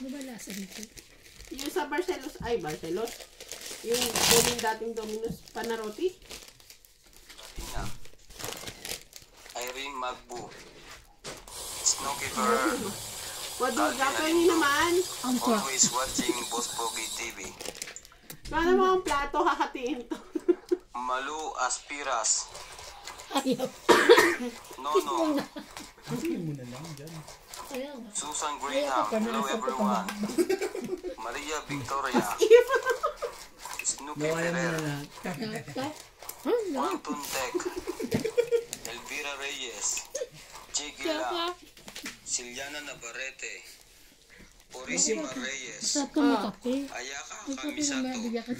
Ano ba lasa nito? Yung sa Barcelos, yung dating Domino's Panarotti. Irene Magbu. Snookifer. Waduga ka ni naman. Ang kwa. Always watching Boss Pogi TV. Paano mo ang plato, hahatiin to. Malu Aspiras. Ayaw. Nono. Sige mo na lang dyan. Ayaw nga. Susan Graham. Hello everyone. Maria Victoria. Snooki Gawa mo na Ferrer. lahat. Naka? Ano? Quantum Tech. Elvira Reyes. Chigila. Saka? Siliana Navarrete. Purisima Reyes. Sarap ka may kape. Ayaka May kape na Kamisato. mabigyan ka.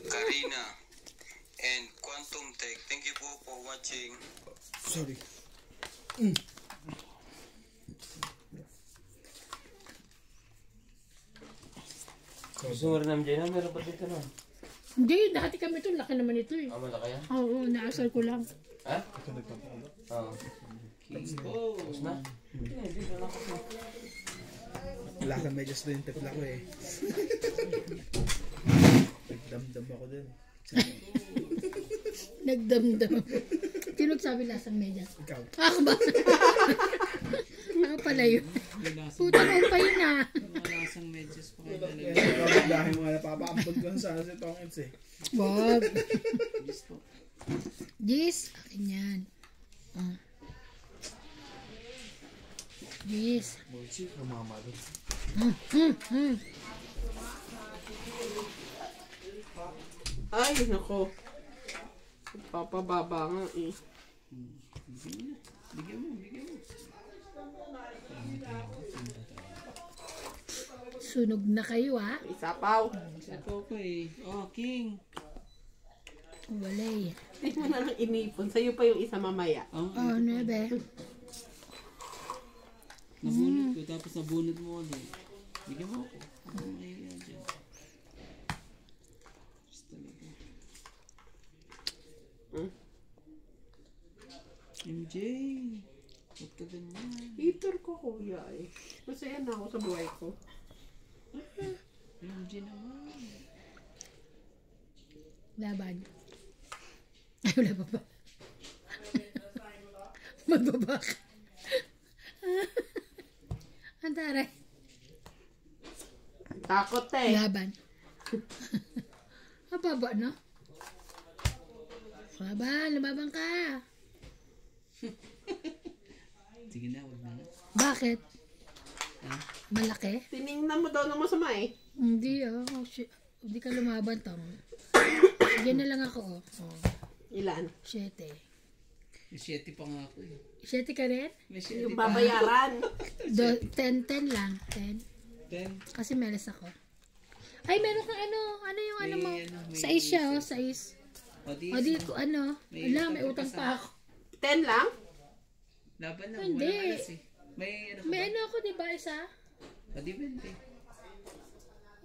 Karina. And Quantum Tech. Thank you po for watching. Sorry. Gusto mo rin namin dyan, meron pa dito nun. Hindi, dati kami ito. Laki naman ito eh. Ah, malaki yan? Oo, naasal ko lang. Ha? Ito nagpapalo. Oo. Tapos na? Hindi, dito lang kasi. Wala kang medyas doon yung tepla ko eh. Nagdamdam ako doon. Nagdamdam. Sino sabi lasang medyas? Ikaw. Ako ba? Ako pala yun. Puta ko pa yun ah. Lasang medyas pa kayo talaga. Ikaw dahil mga napapaampod ko sana si Tongits eh. Wag. Gis, akin yan. Ah. Gis. Bullshit, namamalo. Ay, nako. Papababa nga eh. Bigyan mo, bigyan mo. Sunog na kayo ah. Isapaw. Ito ko eh. Oh, King. Walay. Hindi mo na lang inipon. Sa'yo pa yung isa mamaya. Oh, Oh, nebe. nabunot ko, tapos nabunot mo ulit. Bigyan mo ako. Ayan dyan. Just talaga. MJ. Ba't ka ganyan? Heater ko, kuya eh. Masaya na ako sa buhay ko. MJ naman. Laban. Ay, wala pa ba? Magbaba ka. Ang taray. Takot eh. Laban. Ang baba, no? Laban, lumabang ka. Sige na, wag na. Bakit? Malaki? Tiningnan mo daw ng masama eh. Hindi oh. Hindi ka lumaban tong. Diyan na lang ako oh. Oh. Ilan? 7. May 7 pa nga ako eh. 7 ka rin? May 7 Yung pa. babayaran. 10 lang. 10. 10. Kasi meles ako. Ay, meron kang ano yung ano mo? may 6 siya oh, 6. O di, O di ko ano. May Wala, may utang utang ka pa ako. 10 lang? laban na. Hindi. Walang alas eh. May ano ka May ba? ano ako, di ba, isa? O di 20.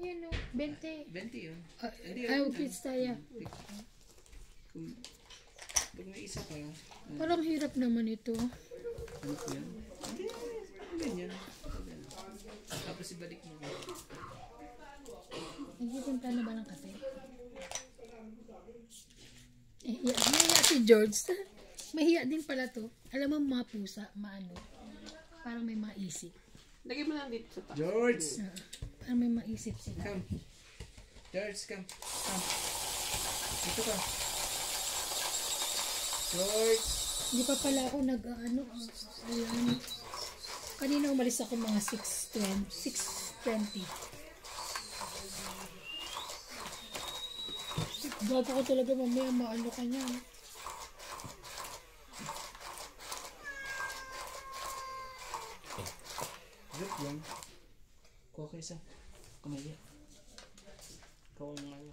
Yan o, 20. 20 yun. Hindi, Ay, ano kids tayo. Kung pag may isa ka, Parang hirap naman ito. ano ko yan? Hindi, ganyan. Tapos ibalik mo. Nagsisimpa na ba ng kape? Mahiya si George. Mahiya din pala to. Alam mo mga pusa, maano. Parang may maisip. Lagay mo lang dito sa taas. George! Parang may maisip sila. Come. George, come. Come. Dito ka. George! Hindi pa pala ako nag-ano. Ayan. Kanina umalis ako mga 6:20. Gago ko talaga mamaya maano ka niya. Wait lang. Kuha ka isa. Kumaya. Ikaw ang ano.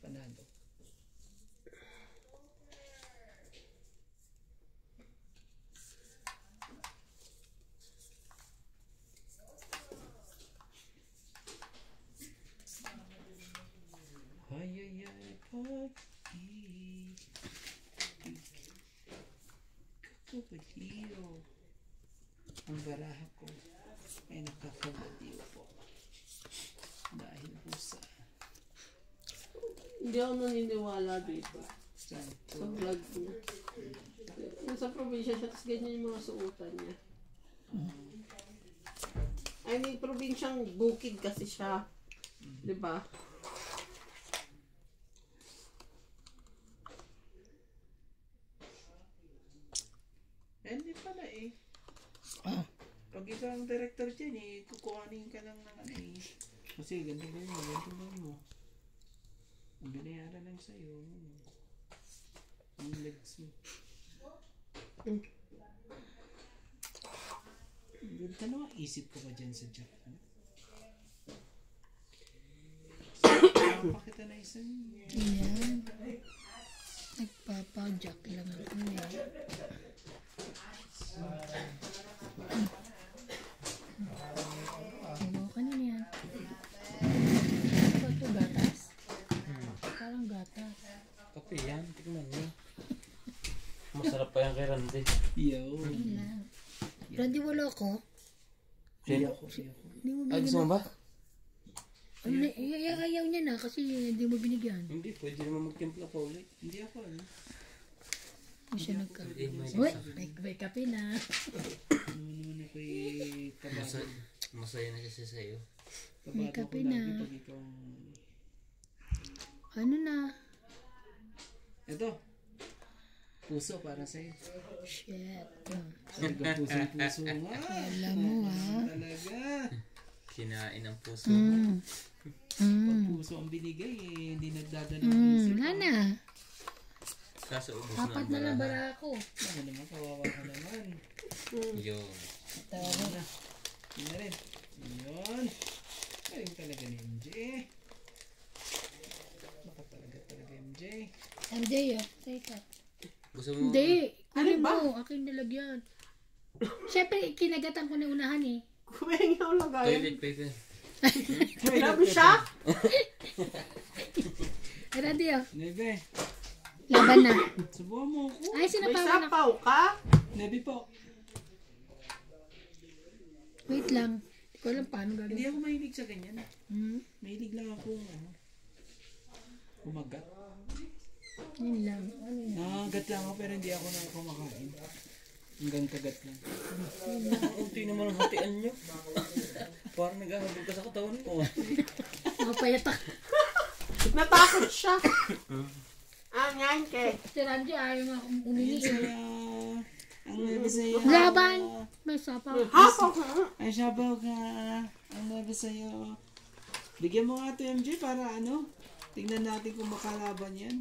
Panalo. Ay, pag-ibig. Kapatid. Ang baraha ko. ay nakakabaliw po. Dahil po sa Hindi ako naniniwala dito. Sa vlog niya. Nasa probinsya siya, tapos ganyan yung mga suotan niya. I mean, probinsyang bukid kasi siya. Diba? hindi pala eh. Ah. Pag ikaw ang director dyan eh, kukuhanin ka lang ng ano eh. Kasi ganito gawin mo. Ang binayaran lang sa'yo. Ang legs mo. Ano ang isip ko ba dyan sa Japan? Pakita na isang Ayan. Nagpapa-jack lang ako eh. Ano kanina yan? Ano ito, gatas? Parang gatas. Kape yan, tignan mo. Masarap pa yan kay Randy. yo. Ayun lang. Randy, wala ko. Sino? Hindi mo Ay, binigyan. gusto mo ba? Ayaw niya na kasi hindi mo binigyan. Hindi, pwede naman magtimpla pa ulit. Hindi ako ano. Hindi siya nagka. May Uy, may kape na. Ano naman ako kabado. Masaya na siya sa'yo. May Kabado kape ko na. lagi pag ikaw. Ano na? Ito. Puso para sa'yo. Shit. Talaga puso nga. Alam mo ha. Talaga. Kinain ang puso. Pag puso ang binigay eh, hindi nagdadala ng isip. Wala na. Kaso ubos Apat na na lang ang bara ako. Ano naman, kawawa ka naman. Yun. Yun na. Yun na rin. Yun. Galing talaga ni MJ. Baka talaga MJ. MJ ah. Teka. Gusto mo? Hindi. Alin ba? Mo. Aking nilagyan. Siyempre, kinagatan ko na unahan eh. Kumain nga ang lagayan. Toilet paper. Grabe siya. Ay, Randy ah. Nebe, Laban na. subuhan mo ako. Ay, May sinapawan ako. sapaw ka? Nebe po. Wait lang. Hindi ko alam paano Hindi gagawin. ako mahilig sa ganyan. Hmm? Mahilig lang ako kumagat. Yun lang. Ano yun? Nakagat lang ako pero hindi ako na kumakain. Hanggang kagat lang. Unti naman ang hatian nyo. Parang naghahabol ka sa katawan ko. Mapayatak. Natakot siya. Ngayon ke. Si Randy ayaw nga akong umili. Saya. Ang nebe sa'yo. Laban! May sapaw. Hapaw ka. Ay, sabaw ka. Ang nebe sa'yo. Bigyan mo nga ito MJ para ano. Tingnan natin kung makalaban yan.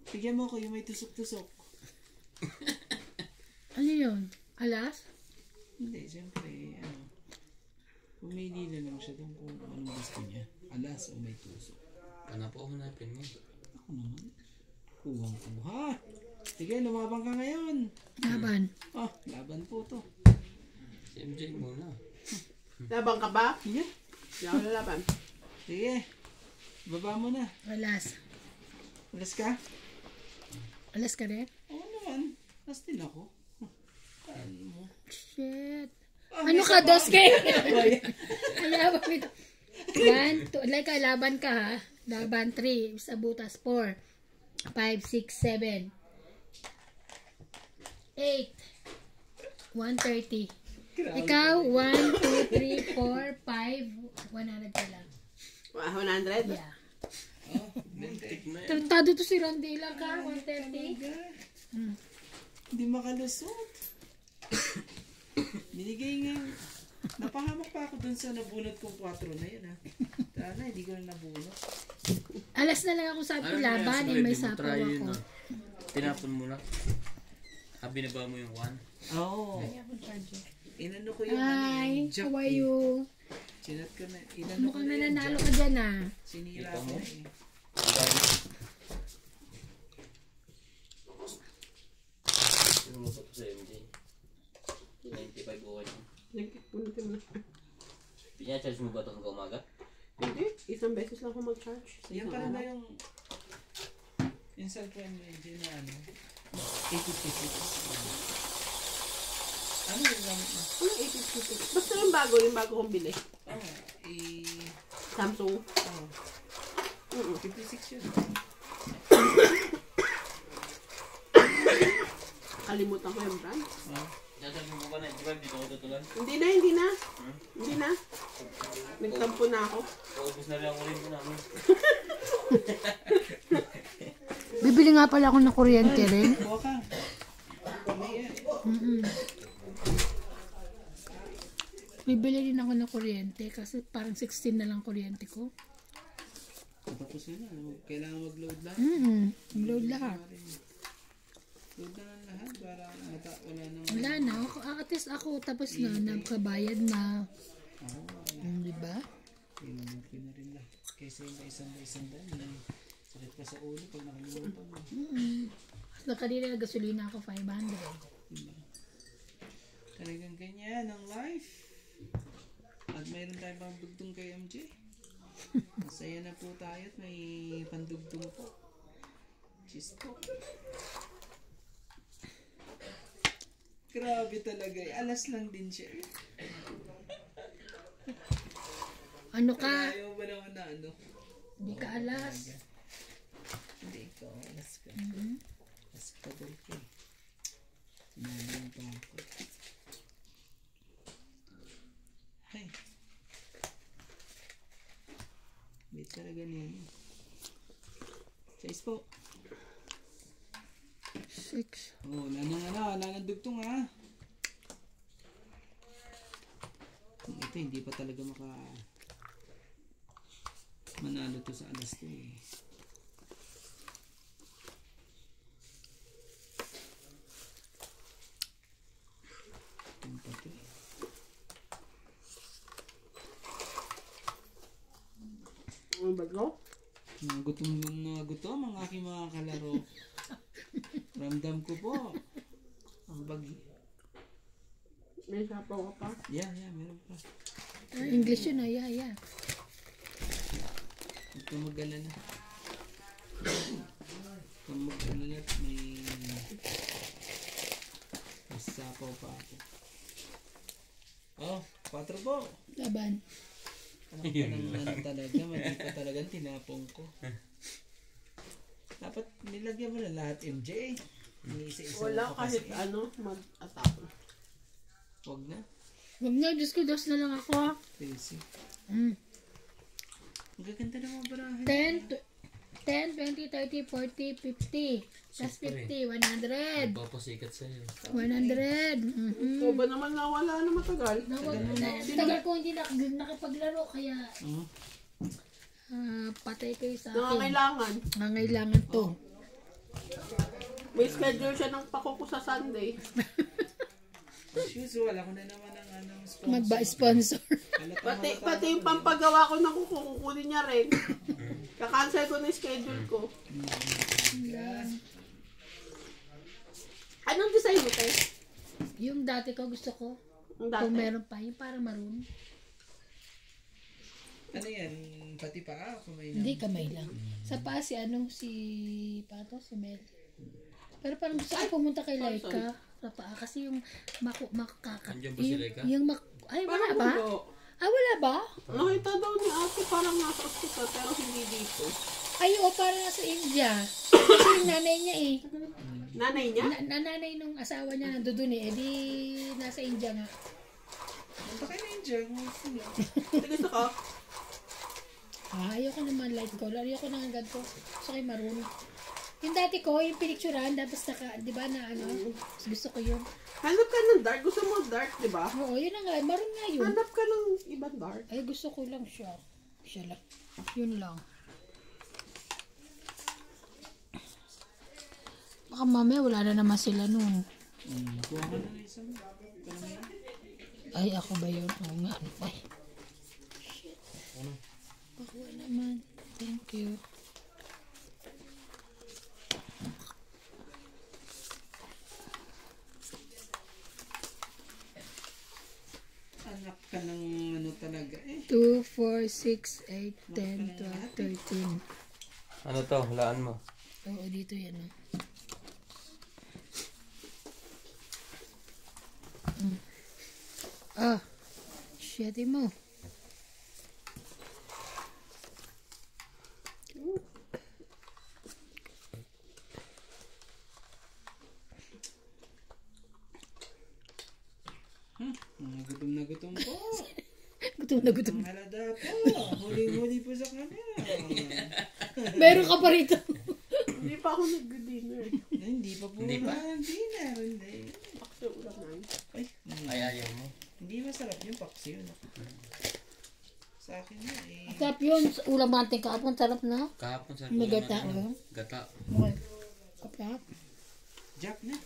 Bigyan mo ko yung may tusok-tusok. Ano yun? Alas? Hindi, siyempre, ano. Pumili na lang siya kung anong gusto niya. Alas o may tusok. Ano po hanapin mo? Ako naman. Kuwang-kuha. Sige, lumabang ka ngayon. Laban. Oh, laban po to. Si MJ muna. Labang ka ba? Sige. Hindi ako lalaban. Sige. Baba mo na. Alas. Alas ka? Alas ka rin? Oo naman. Alas din ako. Ano mo? Shit. Ano ka, Doske? Ayaw mo ito. 1, 2, like laban ka ha. Laban 3, sa butas 4, 5, 6, 7, 8, 130. Ikaw, 1, 2, 3, 4, 5, 100 ka lang. 100? Yeah. Muntik na yan. Tarantado to si Randy lang ka, 130. Hindi makalusot. Binigay nga. Napahamak pa ako dun sa nabunot kong 4 na yun ha. Sana hindi ko na nabunot. Alas na lang ako sabi ko laban, eh, may sapaw ako. Tinapon mo na. Binaba mo yung 1. Oo. Inano ko yung Hi, jack how are eh. you? Sinat ko na. Inano ko Mukhang na yung nananalo jack. ka dyan ah. Sinira Ikaw ko mo? na eh. Sinumusok ko sa MJ. 95 okay. Punutin mo na. Pinacharge mo ba ito hanggang umaga? Hindi. Isang beses lang ako mag-charge. Sa Yan isang pala ba araw. yung cellphone mo yun na ano? 80 pesos. Ano yung gamit mo? Ano 852? Basta yung bago kong bili. Samsung. 56 yun. Kalimutan ko yung brand. Sasabi mo ba na, di ba, hindi ko tutulan? Hindi na. Nagtampo na ako. Paubos na rin ako rin mo namin. Bibili nga pala ako ng kuryente rin. Buwa ka. Pamaya. Bibili rin ako ng kuryente kasi parang 16 na lang kuryente ko. Tapos yun na. Kailangan mag-load lang. Load lahat. Load na lang lahat para wala nang... Wala na. At least ako tapos na. Nagkabayad na. Di ba? Okay na rin lang. Kaysa yung isang daan. Sakit ka sa ulo pag nakalimutan mo. So, kanina gasolina ako 500. Talagang ganyan ang life. At mayroon tayong pangdugtong kay MJ. Masaya na po tayo at may pandugtong po. Chisto. Grabe talaga. Alas lang din siya. Ano ka? Ayaw ba naman na ano? Hindi ka alas. Hindi ikaw. Alas ka. Alas ka doon ka. Sinanong pa ako. Hay. May talaga niya. 6 po. 6. Oh, wala nang dugtong ha. Ito hindi pa talaga manalo to sa alas to eh. Ito pa to eh. Ang bago? Mga gutom ang aking mga kalaro. Ramdam ko po. Ang bagi. May sapaw ka pa? Yeah, meron pa. English yun yeah. Huwag kang mag-alala. Huwag kang mag-alala at may sapaw pa ako. Oh, 4 po. Laban. Anak ka ng ano talaga, mali pa talagang tinapong ko. Dapat nilagyan mo na lahat, MJ. Isa-isa Wala pa kahit kasi. mag-attack. Huwag na. Huwag na, Diyos ko, dos na lang ako. Busy. Mm. Ang gaganda ng mga barahe. 10, 20, 30, 40, 50. Plus 50, 100. Papasikat sa'yo. 100. Ikaw ba naman nawala na matagal? Tagal ko hindi nakapaglaro, kaya patay kayo sa akin. Nangangailangan. Nangangailangan to. May schedule siya ng pako ko sa Sunday. As usual, ako na naman ang anong sponsor. Magba-sponsor. Pati yung pampagawa ko ng kukunin niya rin. Kakancel ko na yung schedule ko. Anong design mo, te? Yung dati ko gusto ko. Yung Kung dati? meron pa, yung parang maroon. Ano yan? Pati pa ako may Hindi, kamay lang. Sa paa si Pato, si Mel. Pero parang gusto ko pumunta kay Laika. Sa paa, kasi yung makakakat. Andiyan ba si Laika? Ay, wala Parang ba? bulo. Wala ba? Nakita daw ni ate parang nasa ospital pero hindi dito. Ay, parang nasa India. Kasi yung nanay niya eh. Nanay niya? Nanay nung asawa niya nando dun eh. Di nasa India nga. Punta kayo na yung jug. Gusto ko? Ayoko naman light color. Ayoko na agad ko. Gusto ko yung maroon. Yung dati ko, yung pinicturean, tapos di ba na gusto ko yun. Hanap ka ng dark. Gusto mo dark, di ba? Oo, yun na nga. Maroon nga yun. Hanap ka ng ibang dark. Ay, gusto ko lang siya. Siya lang. Yun lang. Baka mamaya wala na naman sila nun. Kuha ka na ng isang. Ay, ako ba yun? Oo nga. Ay. Shit. Bakuha naman. Thank you. Anak ka ng ano talaga eh. 2, 4, 6, 8, 10, 12, 13. Ano to? Hulaan mo. Oo, dito yan. Oh. Ah. Shit mo. Gutom na gutom po. Gutom na gutom. Ang halada po. Huli-huli po sa kanya. Meron ka pa rito. Hindi pa ako nag-dinner. Hindi pa po Hindi pa? dinner. Hindi. Bakit ulam namin? Ay, Ay, ayaw mo. hindi masarap yung paksi yun. Sa akin na eh. Sarap yun. Ulam natin kahapon. Sarap na. Kahapon sa May ulam gata, natin, oh. Gata. Okay. Kapag. Jack na.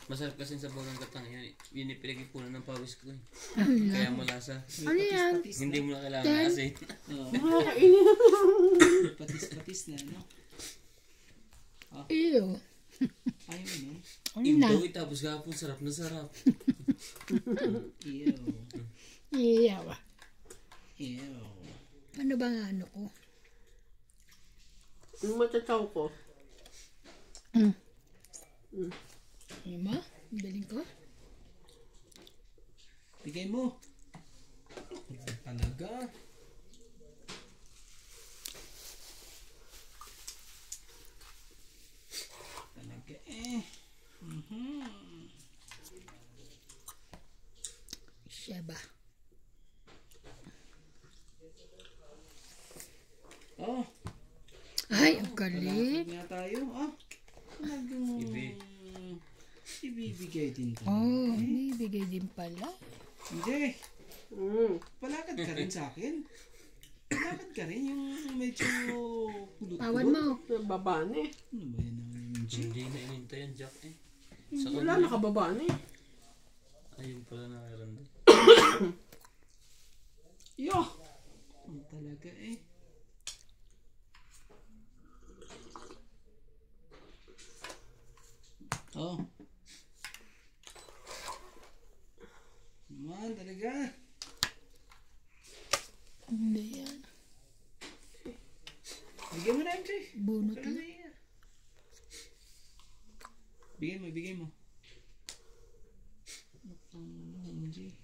Masarap kasi sa bagang gatang yan. Yun yung pinag-ipunan ng pawis ko eh. Kaya malasa. Ano yan? Hindi mo na kailangan asin. Patis-patis na, no? Ew. Ayaw mo. Ano Yung na? daw tapos kahapon sarap na sarap. Ew. Iyaw. Ew. Ano ba nga ano ko? Yung matatsaw ko. Mm. Ano ba? Daling ko? Bigay mo. Talaga. Talaga eh. Siya ba? Oh, Ay, ang galing. nga tayo. Ah, talagang ibibigay din to. Oh, may bigay din pala. Hindi. Mm. Palakad ka rin sa akin. Palakad ka rin yung medyo kulot-kulot. Tawan mo. Nababa na eh. Ano ba yan naman yung G? Hindi na ininta yan, Jack eh. Sa Wala, nakababa na eh. ayun pala na meron doon. Yo! Ang talaga eh. Oh. Man, talaga. Hindi yan. Bigyan mo na, MJ. Bunot Kaya na. na yan. Bigay mo. MJ.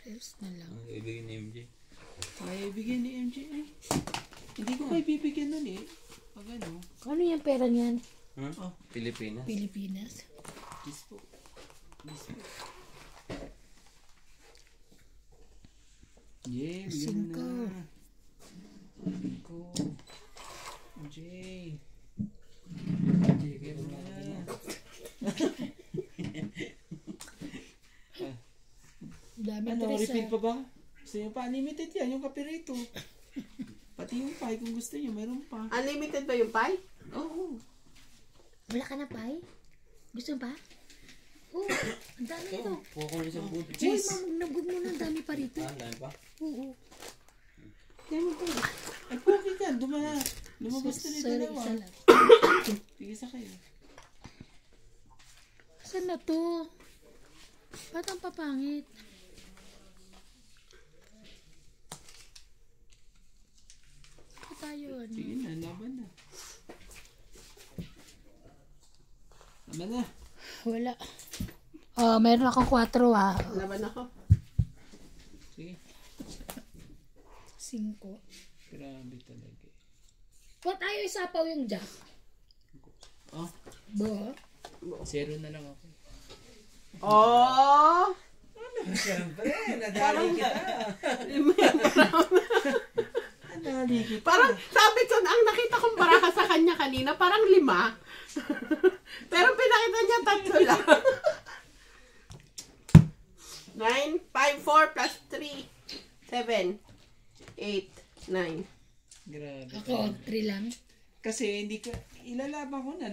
Rest na lang. Ang ibigin ni MJ. Ay, bigyan ni MJ eh. Hindi ko kayo bibigyan nun eh. Pag ano. Ano yung pera niyan? Huh? Pilipinas. Pilipinas. Please po. Please po. Yeah, bigyan mo na. Cinco. MJ. Bigyan mo na. Dami Ano, tres refill pa ba? Gusto nyo pa? Unlimited yan, yung kapirito. Pati yung pie, kung gusto nyo, meron pa. Unlimited ba yung pie? Oo. Wala ka na pa eh? Gusto mo pa? Oo. Ang dami ito. Kuha ko ng isang buto. Uy, Cheese. nabog mo na. Ang dami pa rito. Ah, dahil pa? Oo. Yan mo pa. Ay, pogi ka. Lumabas na nito Sorry, dalawa. isa lang. Tigisa kayo. Saan na to? Ba't ang papangit? Ba't tayo ano? Sige na, laban na. Laban na. Wala. Oh, meron akong 4 ha. Laban ako. Sige. 5. Grabe talaga. Ba't ayaw isapaw yung jack? Oh, Bo? 0 na lang ako. Oh! Siyempre, nadali kita. Nadali kita. Parang sabi ko, ang nakita kong baraka sa kanya kanina, parang 5. Pero pinakita niya 3 lang. 9, 5, 4 plus 3, 7, 8, 9. Grabe. Ako, 3 lang. Kasi hindi ka, ilalaban ko na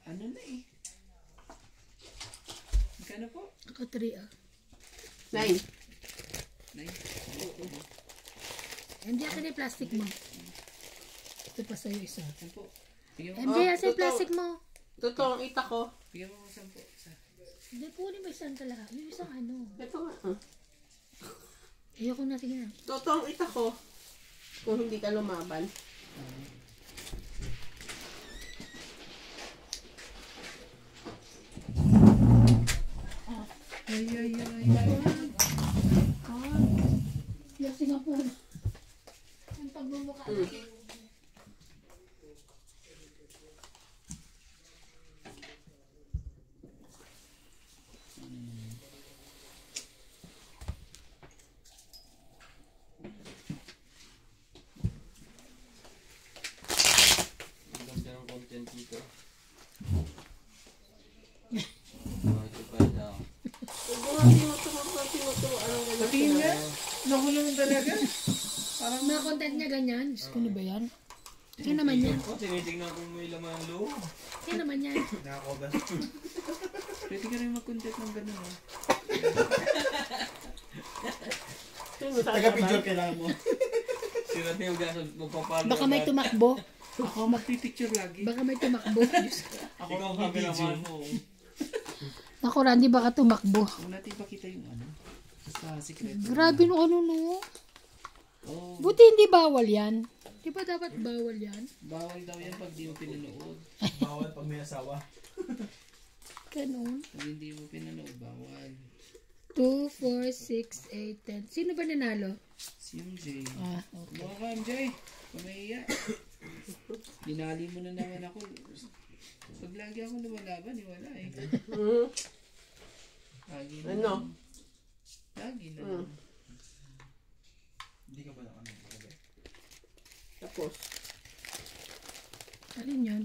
ano na eh. Magkano po? Ako 3 ah. 9. 9. MJ, akin yung plastic mo. Ito pa sa'yo isa. 10 po. Bigyan mo, MJ, asan yung totoo. plastic mo? Totoo ang ita ko. bigyan mo 10 po. Isa. Hindi, kunin mo isang talaga. Yung isang ano. Ito nga. Ayoko na, sige na. Totoo ang ita ko. Kung hindi ka lumaban. Ay. Patingin nga. Nakulong talaga. Parang Mga content niya ganyan. Diyos ko, ano ba yan? Yan naman yan. Ako, tinitignan kung may laman ang loob. Yan naman yan. Nakakobas. pwede ka rin mag-content ng gano'n. Oh. Taga-picture kailangan mo. Sirat na yung gasa, magpapalo. Baka may tumakbo. Ako magpipicture lagi. Baka may tumakbo. Diyos ko. Ako Ikaw ang ang video. naman mo. Naku, Randy, baka tumakbo. Huwag natin pakita yung ano. Sa secret. Grabe no ano no. Oh, Buti hindi bawal yan. Di ba dapat bawal yan? bawal daw yan pag di mo pinanood. Bawal pag may asawa. Ganun. Pag hindi mo pinanood, bawal. 2, 4, 6, 8, 10. Sino ba nanalo? Si MJ. Ah, okay. Mga ka MJ. Pamaya. Dinali mo na naman ako. Pag lagi ako lumalaban, wala eh. Lagi na Ano? lang. Lagi na lang. Hindi ka ba na ano? Tapos, Alin yun?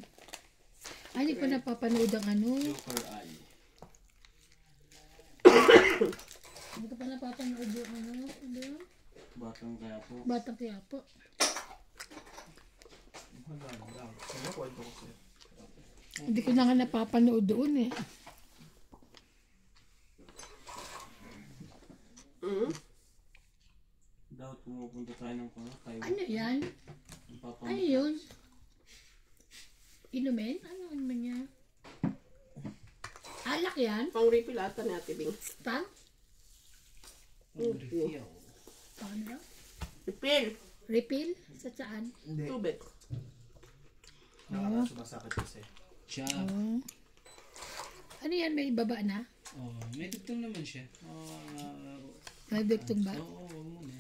Ay, hindi ko napapanood ang ano. Super eye. Hindi ko pa napapanood yung ano. Ano yun? Batang kaya po. Batang Quiapo. Wala lang. Ano kwento ko sa'yo? Hindi ko na nga napapanood doon eh. Dapat pumupunta tayo ng Taiwan. Ano yan? Ano yun? Inumin? Ano naman yan? Alak yan? pang refill ata ni Ate Bing. Pang? Refill. Paano daw? Refill! Refill? Sa saan? Hindi. Tubig. Sumasakit kasi. Siya. Oh. Ano yan? May baba na? Oh, may dugtong naman siya. May duktong ba? Oo, wag mo na.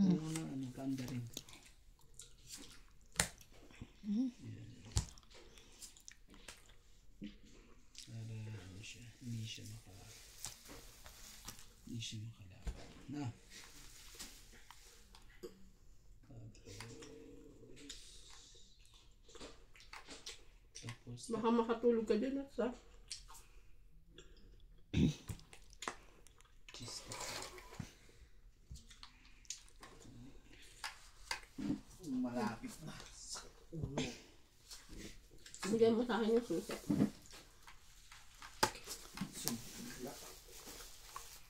Wag mo na, ano, kaanda rin. Para ano siya, hindi siya makalaban. Na. Tapos, Baka makatulog ka din at sa cheese. Malapit na. bigyan mo sa akin yung susi.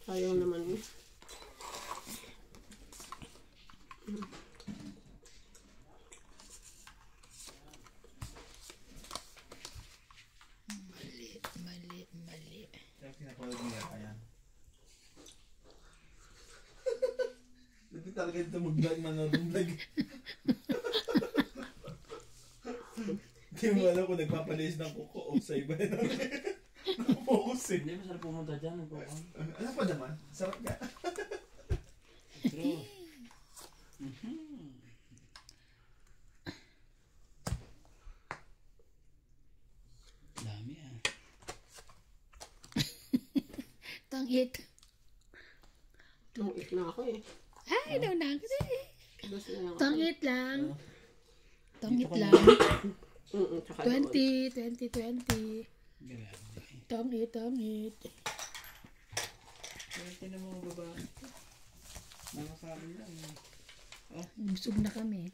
Sayang naman yun. Mali. Kaya pinapalog niya ka yan. Hindi talaga ito mag-vlog, manood ng vlog. Hindi mo alam kung nagpapalis ng kuko o sa iba na nakafocus eh. Hindi masarap pumunta dyan. Ano pa naman? Sarap ka. True. Dami ah. Tangit. Tungit na ako eh. Ay, daw na ako eh. Dos na lang ako. Tangit lang. Tangit lang. Tsaka doon. 20. Grabe. Tangit. Kaya ito na mga babae. Nakakain lang. Busog na kami.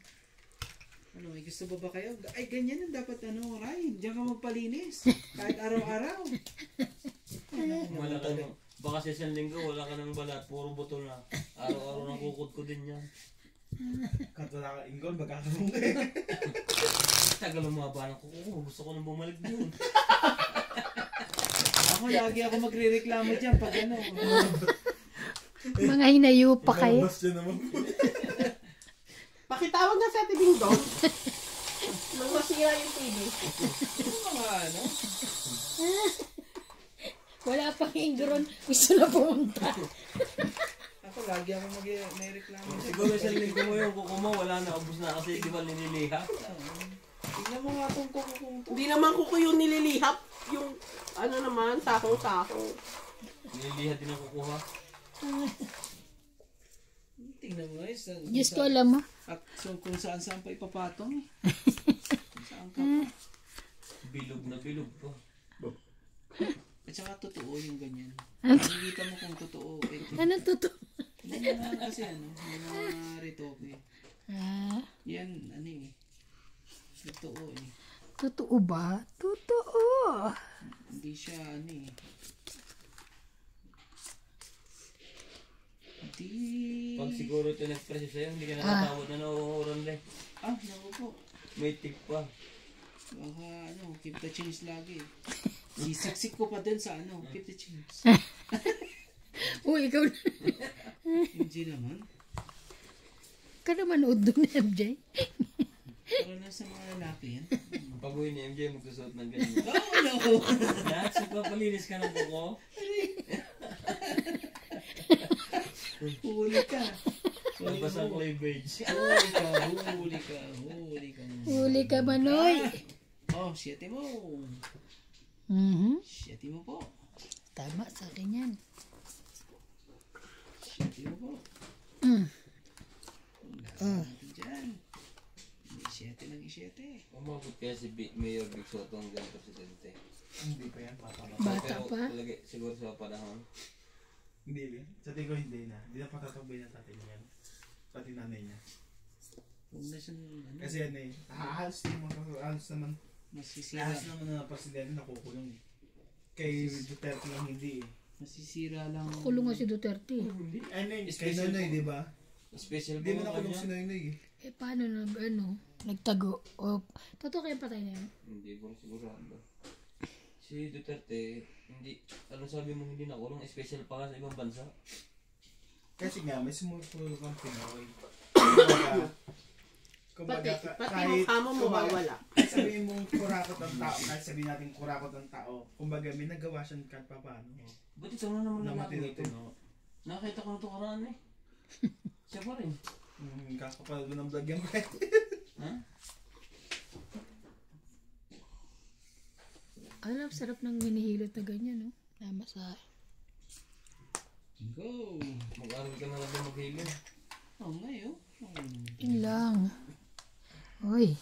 Ano, may gusto ba kayo? Ay, ganyan ang dapat ano, Ray. Diyan ka magpalinis. Kahit araw-araw. Wala ka nang, baka sa isang linggo wala ka nang balat. Puro buto na. Araw-araw nang kukod ko din yan. Katula ka ingol, magkakaroon ka eh. Tagal lumaba ng kuko. Gusto ko nang bumalik doon. Ako, lagi ako magre-reklamo dyan pag ano. Mga hinayo pa kayo. Mas dyan naman. Pakitawag na sa Ate Bing doon. Nang masira yung TV. Mga ano. Wala pang ingron. Gusto na pumunta. Ako, lagi ako may reklamo dyan. Siguro isang linggo mo yung kuko mo. Wala na. Ubus na kasi di ba liniliha. Tignan mo nga kung kung to. Hindi naman kuko yung nililihap. Yung ano naman, sakong-sakong. Nililiha din ang kukuha. Tingnan mo guys. Diyos ko, alam mo. At so, kung saan-saan pa ipapatong eh. Kung saan ka pa. Bilog na bilog po. At saka totoo yung ganyan. Nakikita mo kung totoo. Ito. Anong totoo? May mga kasi may mga retoke. Ah, Yan, totoo eh. totoo ba? Totoo. Hindi siya Hindi. Pag siguro ito nag-presyo sa'yo, hindi ka nakatawad na nauuran din. Naku po. May tip pa. Baka keep the change lagi. Sisiksik ko pa dun sa keep the change. Uy, ikaw na. Hindi naman. Ka na manood doon, MJ. Pero nasa mga lalaki yan. Pag uwi ni MJ, magsusuot ng ganyan. No. Lahat, palinis ka ng kuko. Huli ka. Labas ang cleavage. Huli ka, Manoy. 7 mo. Mhm. 7 mo po. Tama sa akin yan. 7 mo po. Mm. Diyan. 7 lang 7. Umabot kaya si Mayor Vic Soto hanggang presidente. Hindi pa yan, bata pa. Bata pa. Talaga, siguro sa panahon. Hindi, sa tingin ko hindi na. Hindi na patatabay ng tatay niya. Pati nanay niya. Huwag na siyang Kasi yan halos naman masisira. halos naman na presidente nakukulong eh. Kay Duterte lang hindi eh. Masisira lang. Kulong nga si Duterte. Kay Nonoy, di ba? Special Hindi mo po nakulong kanya. si Nonoy eh. Eh, paano nagtago? O, totoo kayo patay na yun? Hindi ko sigurado. Si Duterte, hindi, sabi mo hindi nakulong, special pa ka sa ibang bansa. Kasi nga, may sumulpul kang Pinoy. Pati kahit- yung kamo mo kumbaga, wala. kahit sabihin mong kurakot ang tao, kahit sabihin natin kurakot ang tao, kumbaga may nagawa siyang kahit pa paano. Ba't ito na naman Na lalaki ito? matino-tino. Nakita ko na ito karaan eh. Siya pa rin. Kakapal mo ng vlog yan, pre. Ha? Alam, sarap ng hinihilot na ganyan, no? Namasahe. Go. Mag-aral ka na lang din mag-healing. Ngayon. Yun lang. Uy.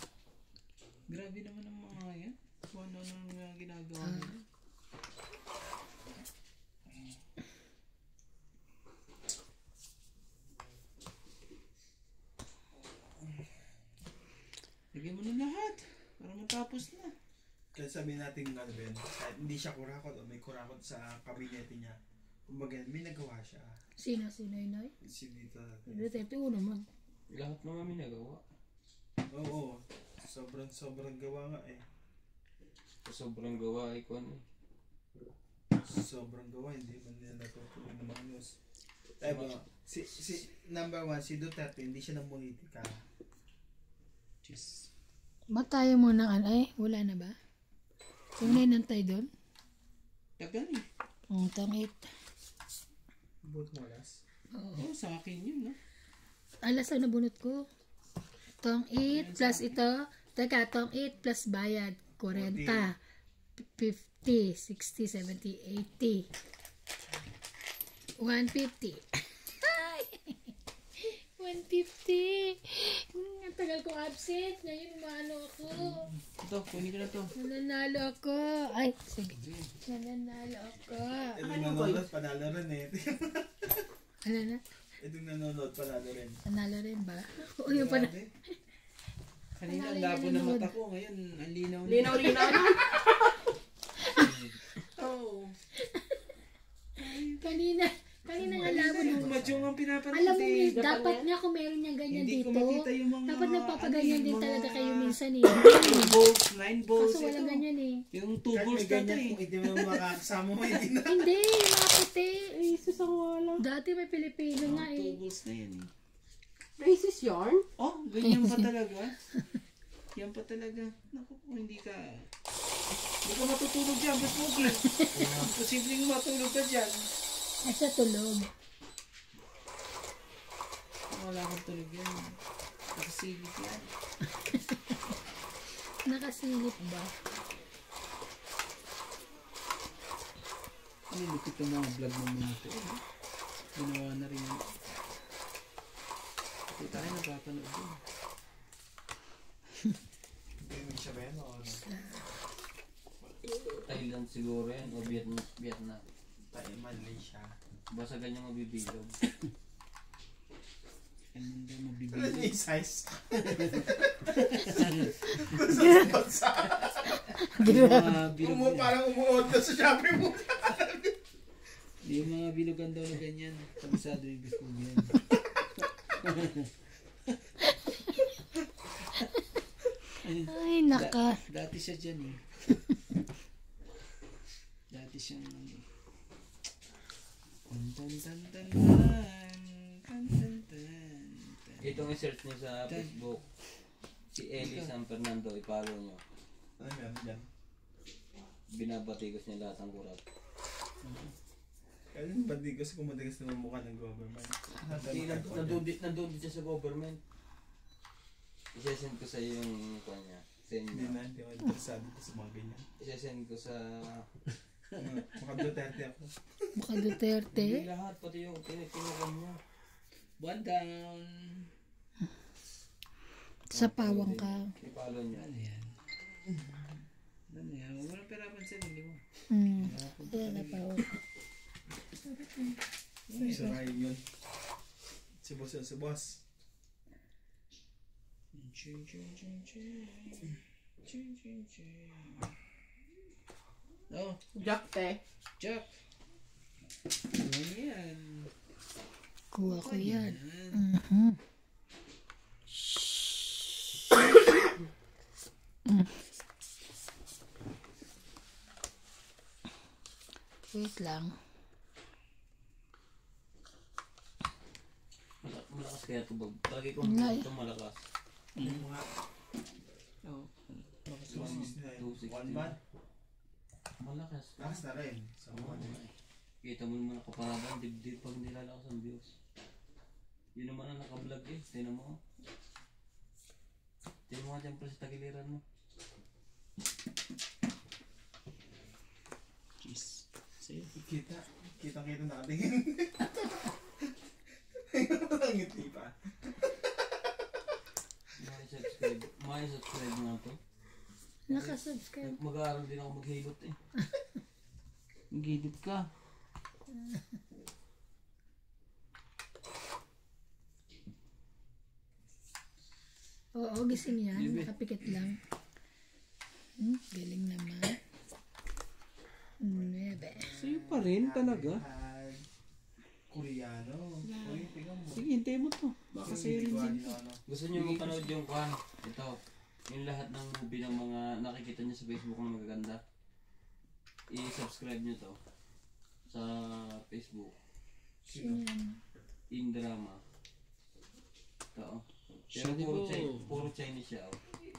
Grabe naman ang mga yan. Kung ano nang ginagawa nila. Lagyan mo na lahat. Para matapos na. Kaya sabihin natin ano ba yun, kahit hindi siya kurakot o may kurakot sa kabinete niya, kumbaga may nagawa siya. Sino yun, Noy? Si Dito. Duterte, naman. Lahat naman may nagawa. Oo. Sobrang gawa nga eh. Sobrang gawa ay kung ano. Sobrang gawa, hindi man nila natutuloy ng mga news. Diba, si number 1, si Duterte, hindi siya ng politika. Just. Ba't tayo muna ay? Wala na ba? Yung nainantay doon? Tagal eh. Tangit. Both mo alas. Oo, sa akin yun, no? Alas ang nabunot ko. Tong 8 plus ito. Teka, tong 8 plus bayad. 40. 50, 60, 70, 80. 150. Ay! 150. Ang tagal ko absent. Ngayon maano ako. Ito, kunin ko na to. Nananalo ako. Ay, sige. Nananalo ako. Itong nanonood, panalo rin eh. Ano na? Itong nanonood, panalo rin. Nanalo rin ba? O yung pa na. Grabe. Kanina ang Panalo labo yan, na nanood. mata ko. Ngayon, ang linaw na. Linaw-linaw na. Oo. Kanina nga labo Yung na. madyong ang pinapanood Alam mo, eh. dapat nga kung meron niyang ganyan Hindi ko dito. makita yung mga... Dapat nagpapaganyan din mga talaga kayo minsan eh. 9 volts, 9 volts. Kaso walang ito. ganyan eh. Yung 2 Kahit volts may dati ganyan, eh. kung hindi mo makakasama mo, hindi na. Hindi, mga puti. Ay, sus ang wala. Dati may Pilipino nga 2 eh. volts na yan eh. Racist yarn? Oh, ganyan pa talaga. Yan pa talaga. Naku po, hindi ka matutulog dyan. Ba't mo posibleng matulog ka dyan. Asa tulog. Wala kang tulog yan. Nakasilip yan. Nakasilip ba? Ano lupit ang mga vlog ng mga ito. Ginawa na rin yun. Hindi tayo napapanood yun. Hindi mo siya ba yan o ano? Thailand siguro yan o Vietnam. Malaysia. Basta ganyan mabibilog. Ano daw Ano mabibilang? yung size? Gusto sa bansa. Yung mga bilog. Parang umuod na sa Shopee mo. Yung mga bilogan daw na ganyan. Kabisado yung gusto mo yan. Ay, naka. Dati siya dyan eh. Dati siyang tan tan tan tan tan tan. Itong i-search niyo sa Facebook. Si Ellie San Fernando, i-follow nyo. Ano meron dyan? Binabatikos niya lahat ng kurap. Kaya yung badigos kung matigas na mukha ng government. Nandun din siya sa government. Isesend ko sa iyo yung kuha niya. Sa Hindi inyo. na, hindi ako interesado ko sa mga ganyan. Isesend ko sa... Maka Duterte ako. Baka Duterte. Hindi lahat, pati yung tinukan niya. One down. Sa pawang ka. I-follow niya. Ano yan? Ano yan? Huwag mo nang perapan sa nili mo. Ayan na pawang. Si Ryan yun. Si boss yun, si boss. Ching ching ching ching. Ching ching ching. Oh, Jack, te. Jack. Ano yan? Kuha ko yan. Yan. Wait lang. Malakas kaya ito bag. Lagi ko Wala ito malakas. Oh. 260. 1 month. Malakas. Lakas na rin. Sa mga Kita mo naman nakaparada, dibdib pag nilalakas ang views. Yun naman ang nakablog eh. Tinan mo. Tinan mo nga dyan pa sa tagiliran mo. Jeez. Sa'yo. Kita nakatingin. Ngiti pa. Subscribe nga to. Nakasubscribe. Mag-aaral din ako maghilot eh. Gidit ka. Oo, gising yan. Nakapikit lang. Galing naman. 9. Sa'yo pa rin talaga. Koreano. Korean, tingnan mo. Sige, hintay mo to. Baka sa'yo rin din to. Gusto nyo mapanood yung kan? Ito. Yung lahat ng movie ng mga nakikita nyo sa Facebook na magaganda. I-subscribe nyo to. Sa Facebook. Yan. Indrama. Ito. Siya Pero di puro Chinese siya.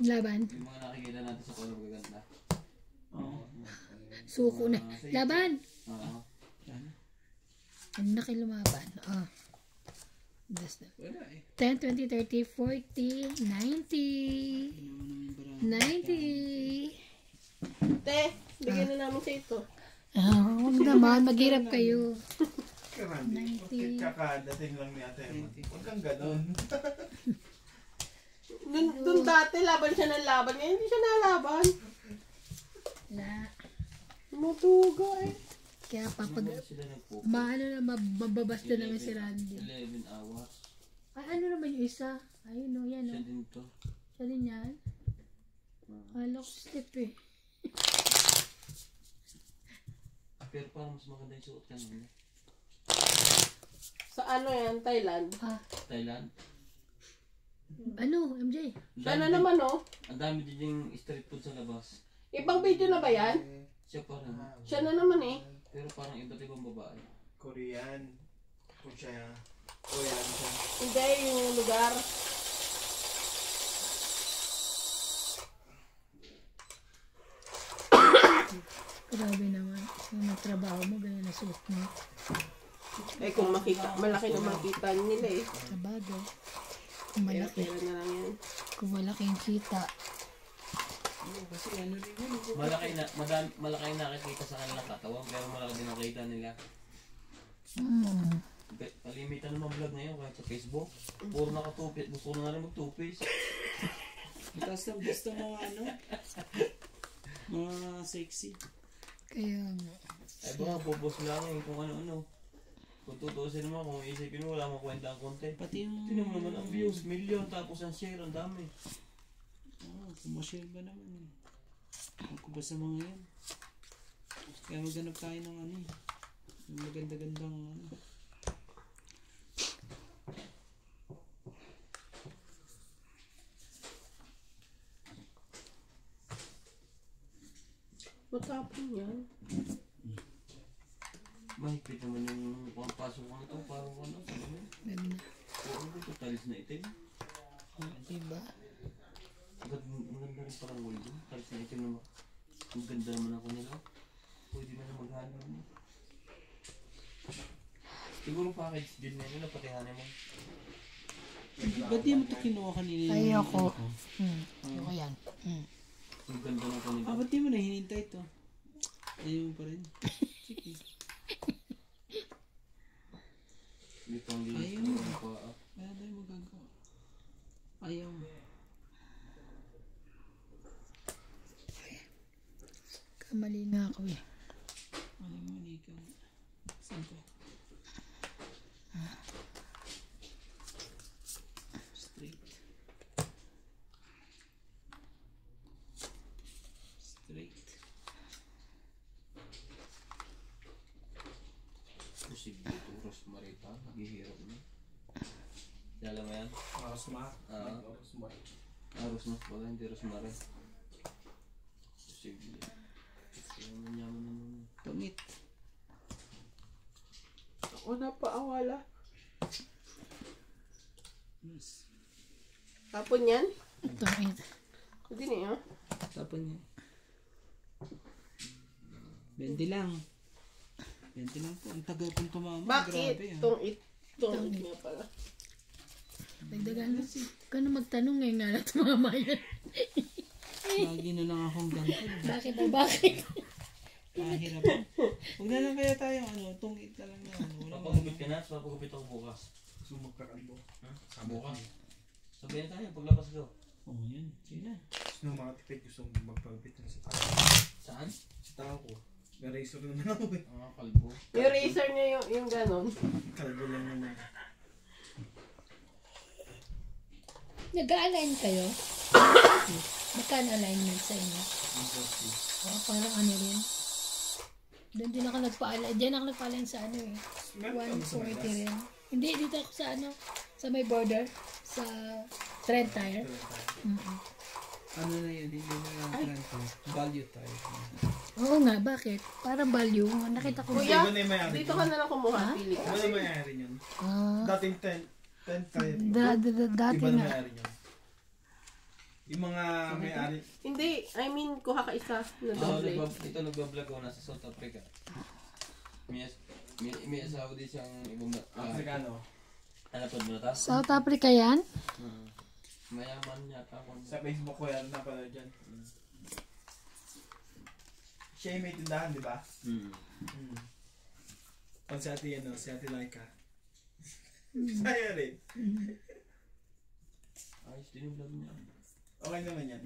Laban. Yung mga nakikita natin sa kung magaganda. Oo. Suko na. Laban! Oo. Yan. Ano na kayo lumaban? Oh. That's the Wala eh. 10, 20, 30, 40, 90. Ano naman barang. 90. Te, bigyan na namin sa ito. Huwag naman. Maghirap kayo. Karandi. 90. Bakit kakadating lang ni Ate Emma? Huwag kang ganon. Dun dati, laban siya ng laban. Ngayon, hindi siya nalaban. La. Matuga eh. Kaya papag... Sila nagpo. Maano na, mababasta naman si Randy. 11 hours. Ay, ano naman yung isa? Ayun o, yan o. Siya din to. Siya din yan. Alok step eh. Pero parang mas maganda yung suot ka nun. Sa ano yan, Thailand? Thailand. Ano, MJ? Siya na naman oh. Ang dami din yung street food sa labas. Ibang video na ba yan? Siya parang. Siya na naman eh. Pero parang iba't ibang babae. Korean. Kung siya. Korean siya. Hindi, yung lugar. Grabe naman. Yung nagtrabaho mo, ganyan na suot mo. Eh kung makita, malaki na makita nila eh. Trabaho. Kung Pero malaki. pera na lang yan. Kung malaking kita. Kasi ano rin yun. Malaki nakikita sa kanilang katawan pero malaki din nakita nila. Kalimitan naman vlog ngayon kahit sa Facebook. Puro nakatupis. Gusto na nga rin magtupis. Tapos lang gusto mga ano. Mga sexy. Kaya nga. Ay baka pupos lang eh kung ano-ano. Kung tutuusin naman, kung isipin mo, wala mong kwenta ang content. Pati yung... Tingnan mo naman ang views, million, tapos ang share, ang dami. Kumashare ba naman eh. Ako ba sa mga yan? Kaya maghanap tayo ng ano eh. Yung maganda-gandang ano. Matapon yan. Mahigpit naman yung pasok ko na to, parang ano, sabi mo. Ganda. Oo, ito tiles na itim. Diba? Maganda rin parang wall doon. Tiles na itim naman. Ang ganda naman ako nila. Pwede na maghanap mo. Siguro package din na yun, napatihanin mo. Ba't di mo ito kinuha kanina? Ayoko. Ayoko yan. Ang ganda ng kanila. Ba't di mo na hinintay ito? Ayaw mo pa rin. Sige. Dito ang linis Ayaw ko mo. ang paa. Kaya tayo magagawa. Ayaw mo. Kamali na ako eh. Mali ka. Saan ka? Straight. Straight. Posible ito, Rosmarita. Naghihirap na. Dala mo yan? Rosmar. Rosmar. Rosmar pala, hindi Rosmar. Posible. Kaya manyaman naman. Pangit. Ako na paawala. Yes. Tapon yan? Ito. Hindi niya. Tapon niya. 20 lang. 20 lang po. Ang tagal pong tumama. Bakit? Grabe ah. Itong nga pala. Dagdagan na. Kano magtanong ngayon nga na tumama yan. Lagi na lang akong ganito. Bakit o bakit? Mahirap. Huwag na lang kaya tayo ano. Tungit na lang na ano. Walang Papagupit ka na, papagupit ako bukas. Sumagkakalbo. Bukas. Sabihin tayo, paglabas ko. Oo yun. Sige na. Gusto ng mga tipid, gusto magpagupit na sa tao. Saan? Sa tao ko. May razor naman ako eh. Kalbo. Yung razor niya yung ganon. Kalbo lang naman. Nag-align kayo? Magkano alignment sa inyo? Parang ano rin. Doon din ako nagpa-align. Diyan ako nagpa-align sa ano eh. Meron ka sa may 140 class? rin. Hindi, dito ako sa ano. Sa may border. Sa trend tire. Ano na yun? Hindi na lang trend ko. Value tayo. Oo nga, bakit? Parang value. Nakita ko. Kuya, Iba na yung may-ari dito niyan. ka na lang kumuha. Pili ka. Iba na yung may-ari niyan. Ah, Dating 10 tayo. dati Iba na nga. may-ari niyan. Yung mga may-ari. Hindi, I mean, kuha ka isa na doble. Ito nagbablog ako nasa South Africa. May asawa din siyang ibang Afrikano. Hanapad mo na ta? South Africa yan? Mayaman yata ako. Sa Facebook ko yan, napala dyan. Siya yung may tindahan, di ba? Pag si ate, ano, si ate Laika. Saya rin. Ayos din yung vlog niya. Okay naman yan.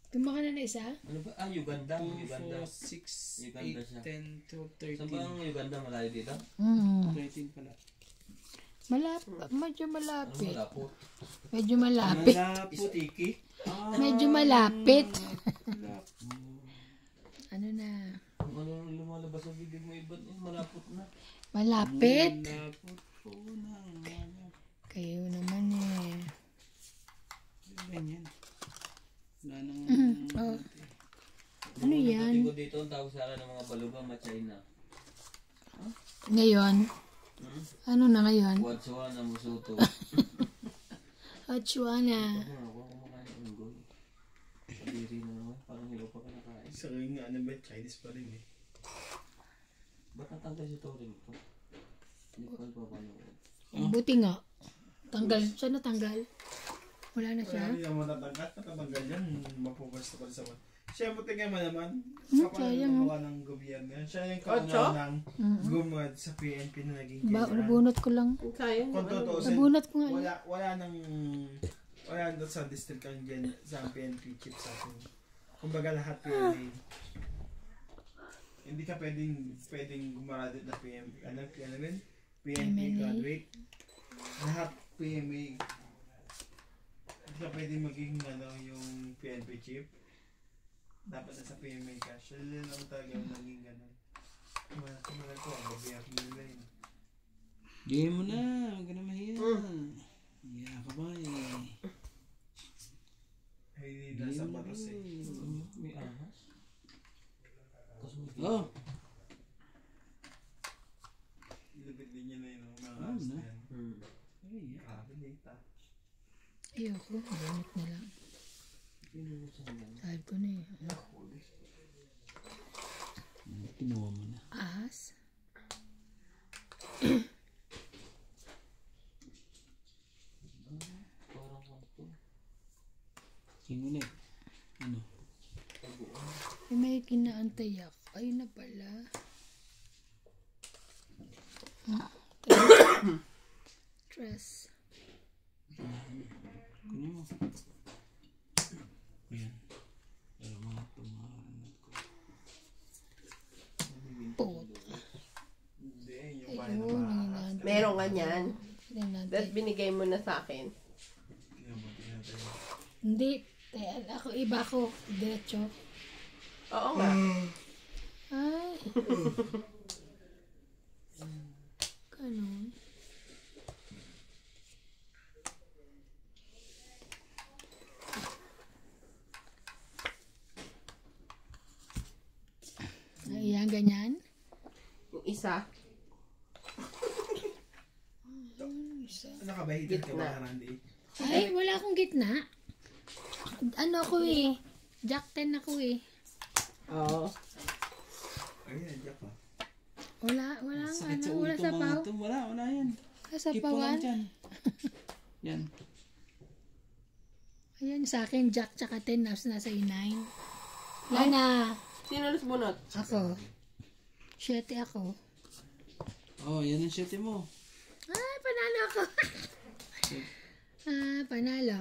Kumaka na isa? Ano ba? Ah, Uganda. 2, Uganda. 4, 6, Uganda 8, siya. 10, 12, Saan ba ang Uganda? Malayo dito? 13 pala. Medyo Ano malapit. malapot? Medyo malapit. Malapot. Istiki? Medyo malapit. Malapot. Ano na? Kung ano lumalabas sa bibig mo iba't malapot na. Malapit. Malapot po na. Malapot. Kayo naman eh. Ganyan. Wala nang... Oh. Ano yan? Pagdating ko dito, ang tawag sa akin ng mga balugang ma-China. Ngayon? Ano na ngayon? Watsua na musuto. Hachuana. Ako kumakain ng unggoy. Kadiri na naman. Parang hilo pa ka nakain. Sa kanya nga, ano ba, Chinese pa rin eh. Ba't natanggal si Torin ko? Hindi ko pa panood. Buti nga. Tanggal. Saan natanggal? Wala na siya? Hindi naman natatanggal yan. Mapupwesto pa rin sa one. Siya mo tingnan mo naman. sayang. Kapag ng gobyerno. Siya yung kauna ng gumad sa PNP na naging general. Nabunot ko lang. Sayang Kung yung ano. tutuusin, Nabunot ko nga. wala doon sa district ang sa PNP chief sa atin. Kumbaga lahat PNA. Hindi ka pwedeng gumaradit na ano rin? PMP PMA. graduate. Lahat PMA. Hindi ka pwedeng maging yung PNP chief. Dapat nasa PMA ka. Siya lang talaga yung naging gano'n. Kumala ko, mabiyak nila yun. Game mo na, huwag ka na mahiya. Iya ka ba eh. Ay, nasa batas eh. May ahas. Tapos may Oh, Ilapit din niya na yun. Mga Oo aras na. na yan. ay, Bilita. Ayoko, gamit na lang. Sabi ko na eh. kinuha mo na. Ahas? parang kanto. Sino na eh? Ano? May kinaantay ako. Ayun na pala. Stress. Kunin mo. Ayan. Pero mga tumahanap ko. Pot. Hindi, yung Ayun, bahay na mahakas. nanginantay. Meron nga niyan. Nanginantay. That binigay mo na sa akin. Tingnan mo. Hindi. Ako, iba ko. Diretso. Oo nga. Ay. Ganun. Ayan, ganyan. Yung isa. Ano ka ba? Hitin ka Gitna. ba, Randy? Ay, wala akong gitna. Ano ako eh. Jack 10 ako eh. Oo. Ayun, nandiyan ka. Wala Sakit sa wala ulo sa to paw. mga to. Wala yan. Wala sa Keep mo lang pawan. dyan. Yan. Ayan, sa akin, Jack tsaka 10, nasa 9. Lana, Sino ulit bunot? ako. 7 ako. Oh, yan ang shete mo. Ay, panalo ako. Panalo.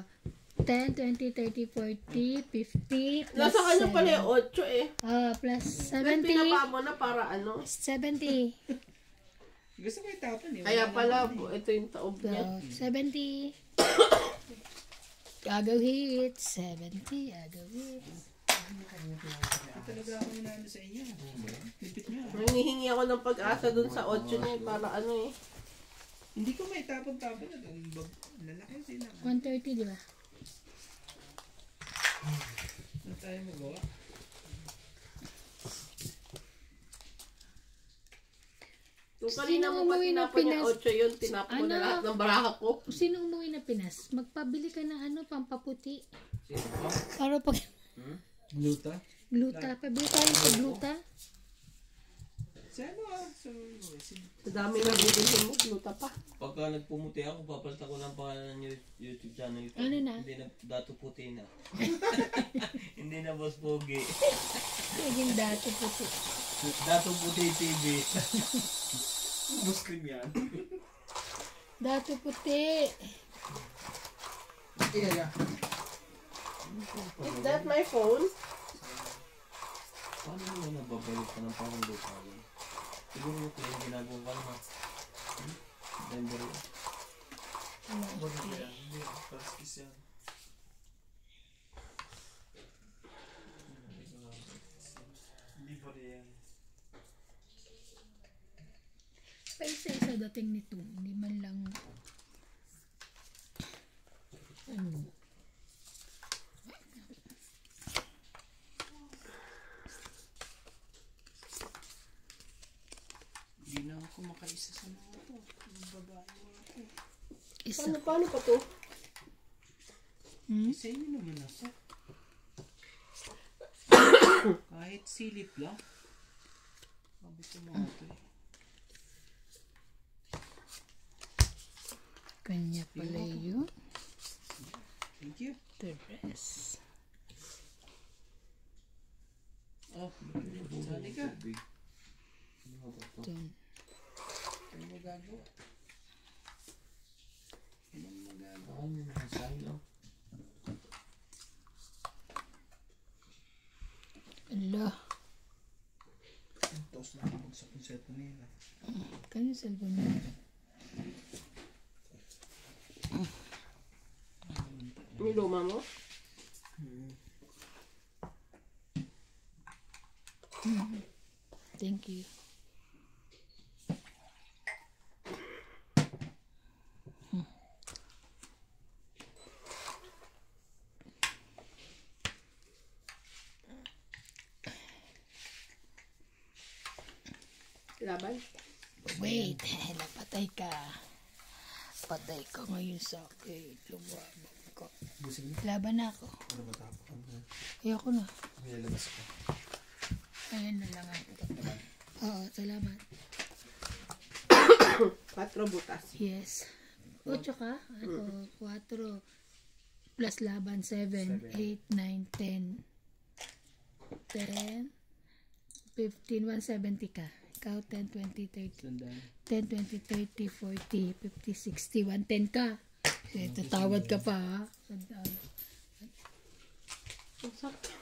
10, 20, 30, 40, 50, plus Nasa kanya pala 7. yung 8 eh. Plus Ba't 70. pinapa mo na para ano? 70. Gusto ko itapon eh. Kaya pala, ito yung taob So, niya. 70. Agaw hits. 70. Agaw hits. Talaga ako inaano sa inyo. Lipit nyo. Nangihingi ako ng pag-asa dun sa 8 niya para ano eh. Hindi ko may tapon-tapon na ang lalaki sila. 130, di ba? Ano tayo magawa? Kung kanina Sino mo pa umuwi ng tinapon yung Pinas? 8 yun, tinapon mo na Ano? lahat ng baraha ko. Sino umuwi na Pinas? Magpabili ka ng pampaputi. Sino pa? Para pag Luta? gluta. Pabili tayo sa gluta. Sa ano ah? So, Sa dami na bibilhin mo, luta pa. Pagka nagpumuti ako, papalitan ko ng pangalan ng YouTube channel ito. Ano na? Hindi na, Dato Puti na. Hindi na Boss Pogi. Naging dato puti. Dato Puti TV. Muslim yan. Dato puti. Is that my phone? Paano mo nababalik ka ng parang lupa yun? Siguro mo kaya ginagawa ka naman. Denver yun. Bakit yan? Hindi, paskis yan. Hindi pa rin yan. Pa isa-isa dating nito. Hindi man lang ano. hindi na ako makaisa sa mga to. Yung babae mo ako. Isa. Paano pa to? Hmm? Isa yun naman na to. Kahit silip lang. Sabi ko mga to eh. Kanya pala yun. Thank you. The rest. Oh, sali ka. Dun. Ano mo gagawa? Ano mo gagawa? Ano yung masasabi lang? Ala. chat nila. Kanya cellphone mo. Yung luma mo? Thank you. Laban? Wait, napatay ka. Patay ka ngayon sa akin. Lumabang ka. Busing na. Laban na ako. Ano ba tapakan mo? Ayoko na. May lalabas ko. Ayan na lang ako. Oo, salamat. 4 butas. Yes. 8 ka? Ako, 4. Plus laban, 7, 8, 9, 10. 10, 15, 170 ka. Ikaw, 10, 20, 30. Sandaan. 10, 20, 30, 40, 50, 60, 110 ka. Tatawad ka pa, ha? Sandaan. Ang sakit.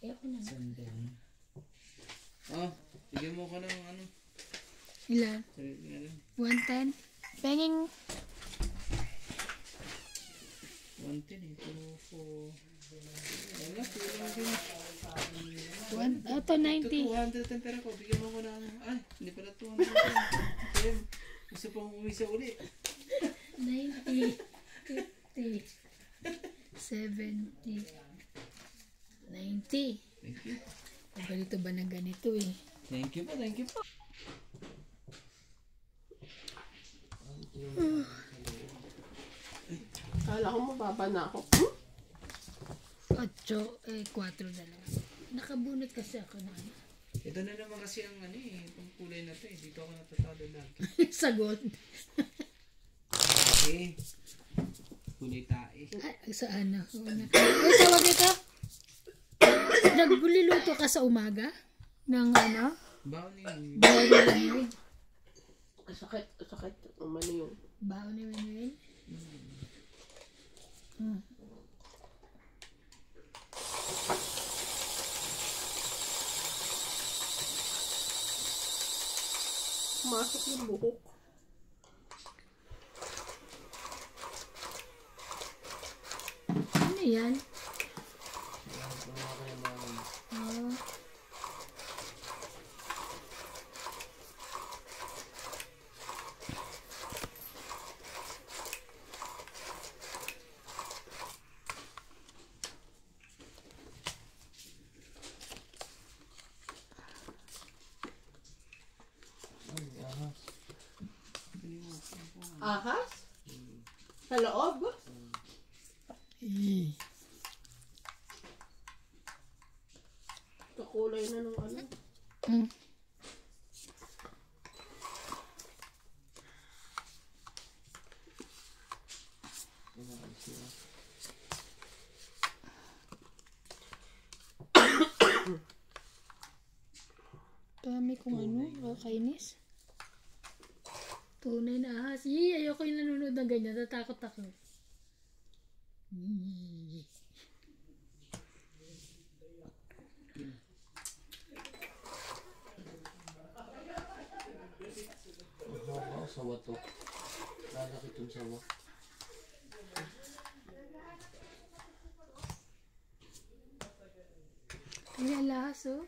Ayoko na. Sandaan. Oh, bigyan mo ko ng ano. Ilan? Sabi nga lang. 110? Penging 110 eh. 2, 4. Wala, kulang din. 90. 210 pera ko. Bigyan mo ko ng, ay, hindi pala 210. Ayun, gusto pang umisa uli. 90, 50, 70, 90. Thank you. Ganito ba na ganito eh? Thank you po, thank you po. Kala ko mababa na ako. 8, 4 na lang. Nakabunot kasi ako na ano. Ito na naman kasi ang ano eh, itong kulay na to eh. Dito ako natatalo lagi. Sa gold. Eh, kulay tae. Ay, sa ano? Ay, tawag ito? Nagluluto ka sa umaga? Ng ano? Baon eh. Baon ni Manuel? Sakit, sakit. Umano yung. Baon ni Manuel? Masok yung buhok. Ano yan? Oh. Ahas? Sa loob? Eh. Kakulay na ng ano. Mm. Dami kong ano, kakainis. Tunay na ahas. Yee, ayoko yung nanonood ng ganyan. Tatakot ako. Yee. Ako, sawa to. Lalaki itong sawa. Ay, alahas oh.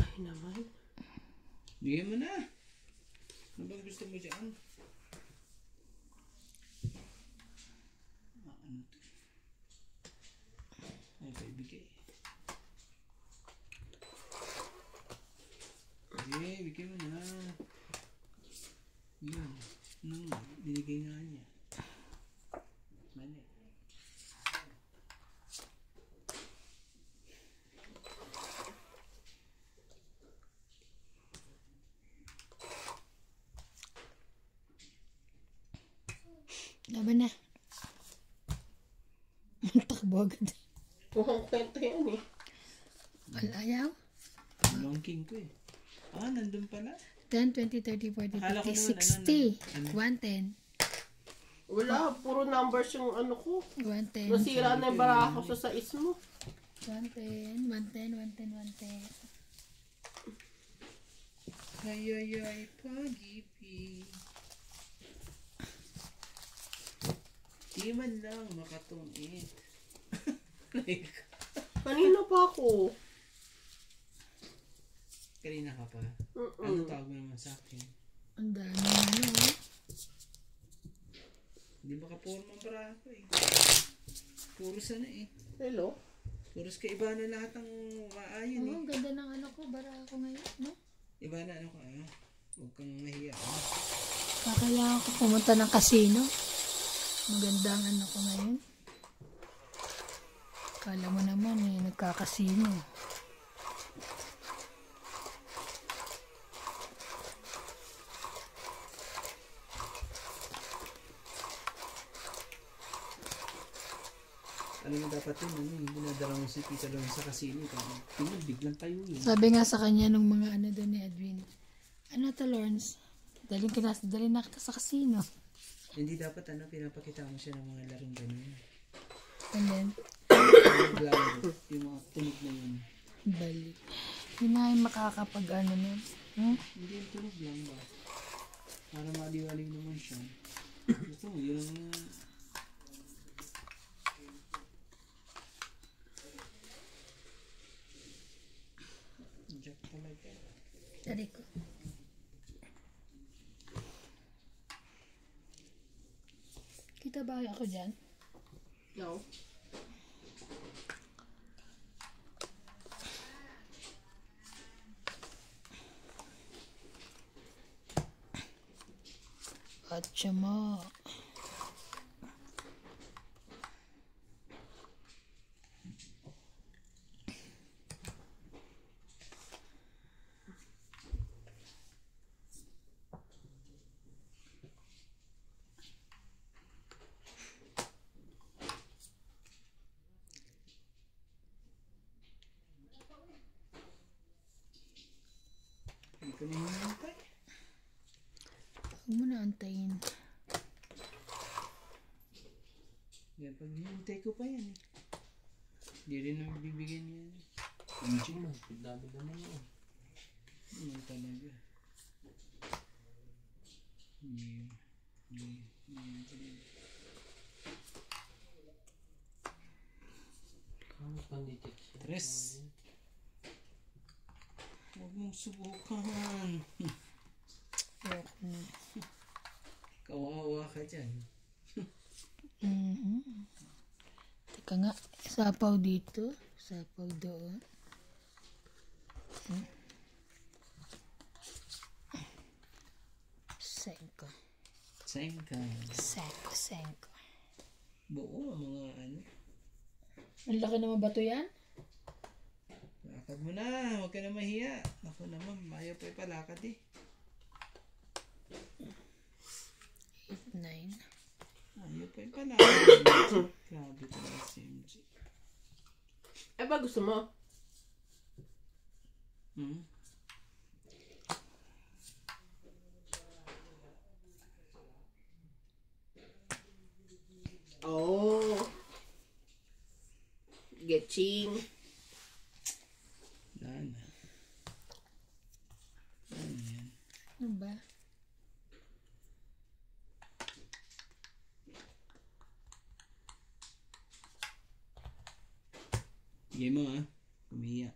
Ay naman. Bigyan mo na. Ano bang gusto mo dyan? Ano to? Ay, paibigay. Sige, bigyan mo na. Yan. Binigay nga niya. Mali. Laban na. Takbo agad. Mukhang kwento yan eh. Ayaw? Long king ko eh. Nandun pala. 10, 20, 30, 40, Akala ko 50, naman, 60. 110. Wala, puro numbers yung ano ko. 110. Nasira na yung barako sa sais mo. 110. 110, 110, 110. Ay, pag-ibig. Di man lang makatungit. Kanina pa ako. Kanina ka pa. Mm-mm. Ano tawag mo naman sa akin? Ang dami ano. Hindi makaporma ang barako eh. Puros ano eh. Hello? Puros ka iba na lahat ng maayon eh. Ang ganda ng ano ko, bara ako ngayon, no? Iba na ano ka Huwag kang mahiya. Kakailangan ko pumunta ng casino. Magandang ano ko ngayon. Kala mo naman eh, nagkakasino. Ano mo dapat yun? Dinadala mo si Tita doon sa casino. Tingnan, biglang tayo yun. Sabi nga sa kanya nung mga ano doon ni Edwin, ano to Lawrence? Dalhin na kita sa casino. Hindi dapat pinapakita mo siya ng mga larong ganun. And then, yung mga tunog na yun. balik. Hindi na kayo makakapag ano nun. Hindi yung tunog lang ba? Para maliwaling naman siya. Ito, yun ang... Jack talaga. Tari ko. Kita ba ako dyan? No. At mo. Hindi ko na hinihintay. Huwag mo na antayin. Yan, pag hinihintay ko pa yan eh. Hindi rin naman bibigyan niya. Imagine mo, dami naman yun. Ano talaga. Hindi talaga. Ano panditik? Tres. Huwag mong subukan. Ayoko na. Kawawa ka dyan. Teka nga, sapaw dito, sapaw doon. Senko. Senko. Buo ang mga ano. Ang laki naman ba ito yan? Lakad mo na. Huwag ka na mahiya. Ako naman, ayaw pa ipalakad eh. 8, 9. Ayaw pa ipalakad. Grabe talaga si MJ. Eh ba gusto mo? Oh. Getching. Lana. Ano yan? Ano ba? Bigay mo Kumiya.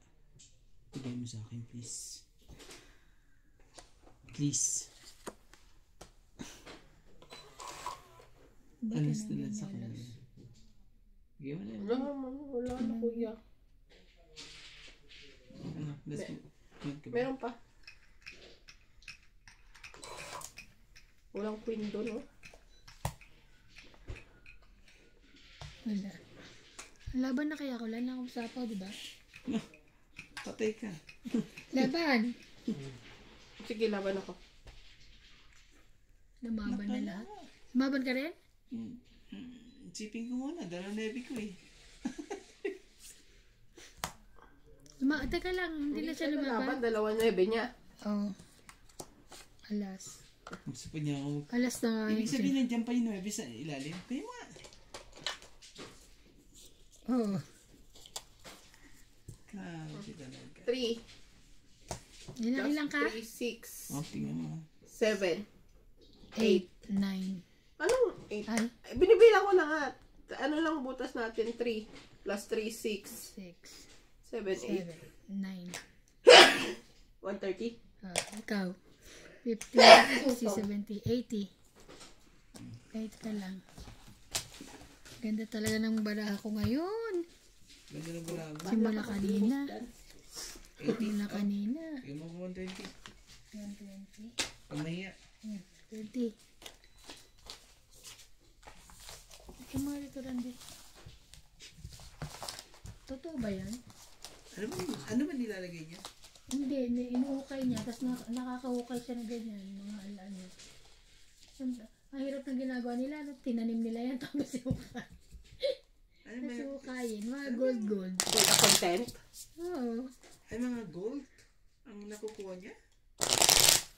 Bigay mo sa akin please. Please. Alas na lang sa kanya. Bigay mo na yun. Wala na kuya. Ano? Last mo. Meron pa. Walang queen doon, oh. Wala. Laban na kaya ko. Wala na akong sapaw, diba? Patay ka. Laban! Sige, laban ako. Lumaban na lahat. Lumaban ka rin? Sipin ko muna. Dala nebi ko eh. Teka lang, hindi na siya Laban, lumaban. 2-9 niya. Oh. Alas. Gusto pa niya ako. Alas na nga Ibig yun. sabihin nandiyan pa yung 9 sa ilalim. Kaya mo nga. Oo. Grabe talaga. 3 Ilang ka? 3, 6, Oh, tingnan mo. 7. 8, 9. Anong 8? Ay, Binibilang ko na nga. Ano lang butas natin? 3 plus 3, 6. 6, 7, 8. 7, 9. 130. Ikaw. 50, 60, 70, 80. 8 ka lang. Ganda talaga ng baraha ko ngayon. Ganda na balago. Simula kanina. Simula kanina. Yung mo 120. 120. Pamahiya. 20. Yung mga rito Randy. Totoo ba yan? Ano ba nilalagay niya? Hindi, inuukay niya. Tapos nakakahukay siya na ganyan. Mga ano. Ang hirap na ginagawa nila. No? Tinanim nila yan. Tapos iukay. Ano Tapos ba? iukayin. Mga gold. Gold content. Oo. Ay, mga gold ang nakukuha niya?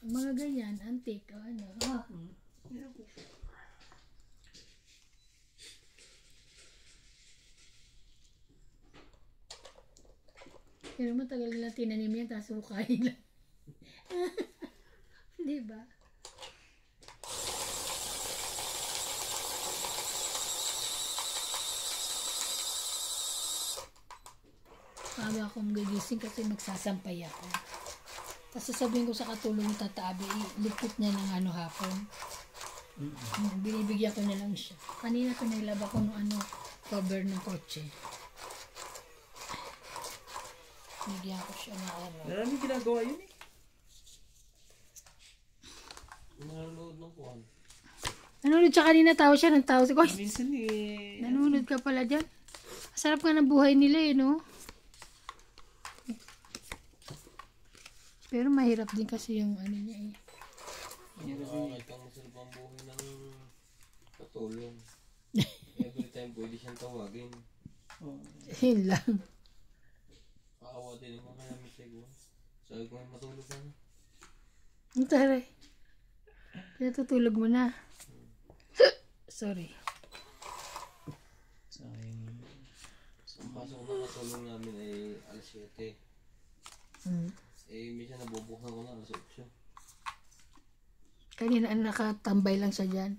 Mga ganyan. Antique. O ano. Oh. Ay, nakukuha. Pero matagal nila tinanim yan. Tapos ukayin lang. Di ba? Aga akong gigising kasi magsasampay ako. Tapos sasabihin ko sa katulong tatabi, lipit niya ng ano hapon. Binibigyan ko na lang siya. Kanina pinilaba ko ng ano, cover ng kotse. Bigyan ko siya ng araw. Maraming ginagawa yun eh. Nanonood ng kuhan. Nanonood siya kanina, tao siya ng tao. Ko, Minsan eh. nanonood ka pala dyan. Sarap nga ng buhay nila eh, no? Pero mahirap din kasi yung ano niya eh. Kahit ang masarap ang buhay ng katulong. Every time pwede siyang tawagin. Oh. Yun lang. Kaawa din naman kaya may siguro. Sabi ko ay matulog ka na. Ang taray. Pinatutulog mo na. Sorry. Sayang. Ang pasok na katulong namin ay alas 7. Eh, minsan nabubuksan ko na alas 8. Kanina nakatambay lang siya dyan.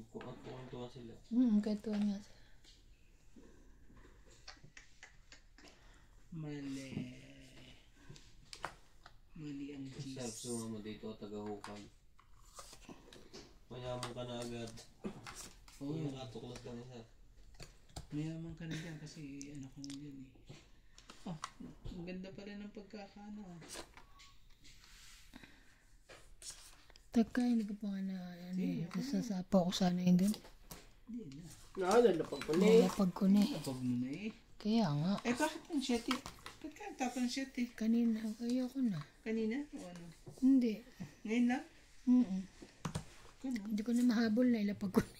Kukuntuan sila. Katuan nga siya. Mali. Mali ang Sarap cheese. sumama dito at tagahukay. Mayaman ka na agad. Oo. Kung nakatuklas ka na siya. Mayaman ka na dyan kasi ano ka na dyan eh. Oh, ang ganda pala ng pagkakaano. Teka, hindi ko pa nga na ano eh. Sasapa ko sana yun dun. Hindi na. Nalapag ko na eh. Nalapag ko na eh. Kapag mo na eh. Kaya nga. Eh bakit ang 7? Ba't ka nagtapon ng 7? Kanina, ayoko na. Kanina? O ano? Hindi. Ngayon lang? Ganun. Hindi ko na mahabol na ilapag ko na.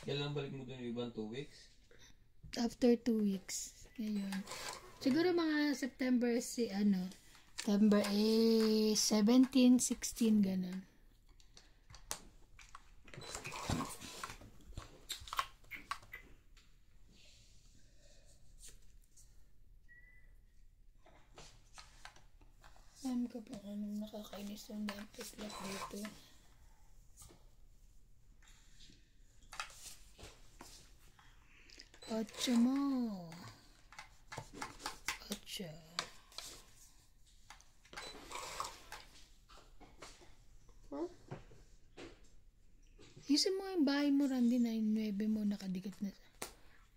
Kailan balik mo dun yung ibang 2 weeks? After 2 weeks. Ngayon. Siguro mga September September 17, 16, ganun. Alam ko pa anong nakakainis yung dante plus dito. Ocho mo. 8. Isin mo yung bahay mo, Randy, na yung 9 mo nakadikit na sa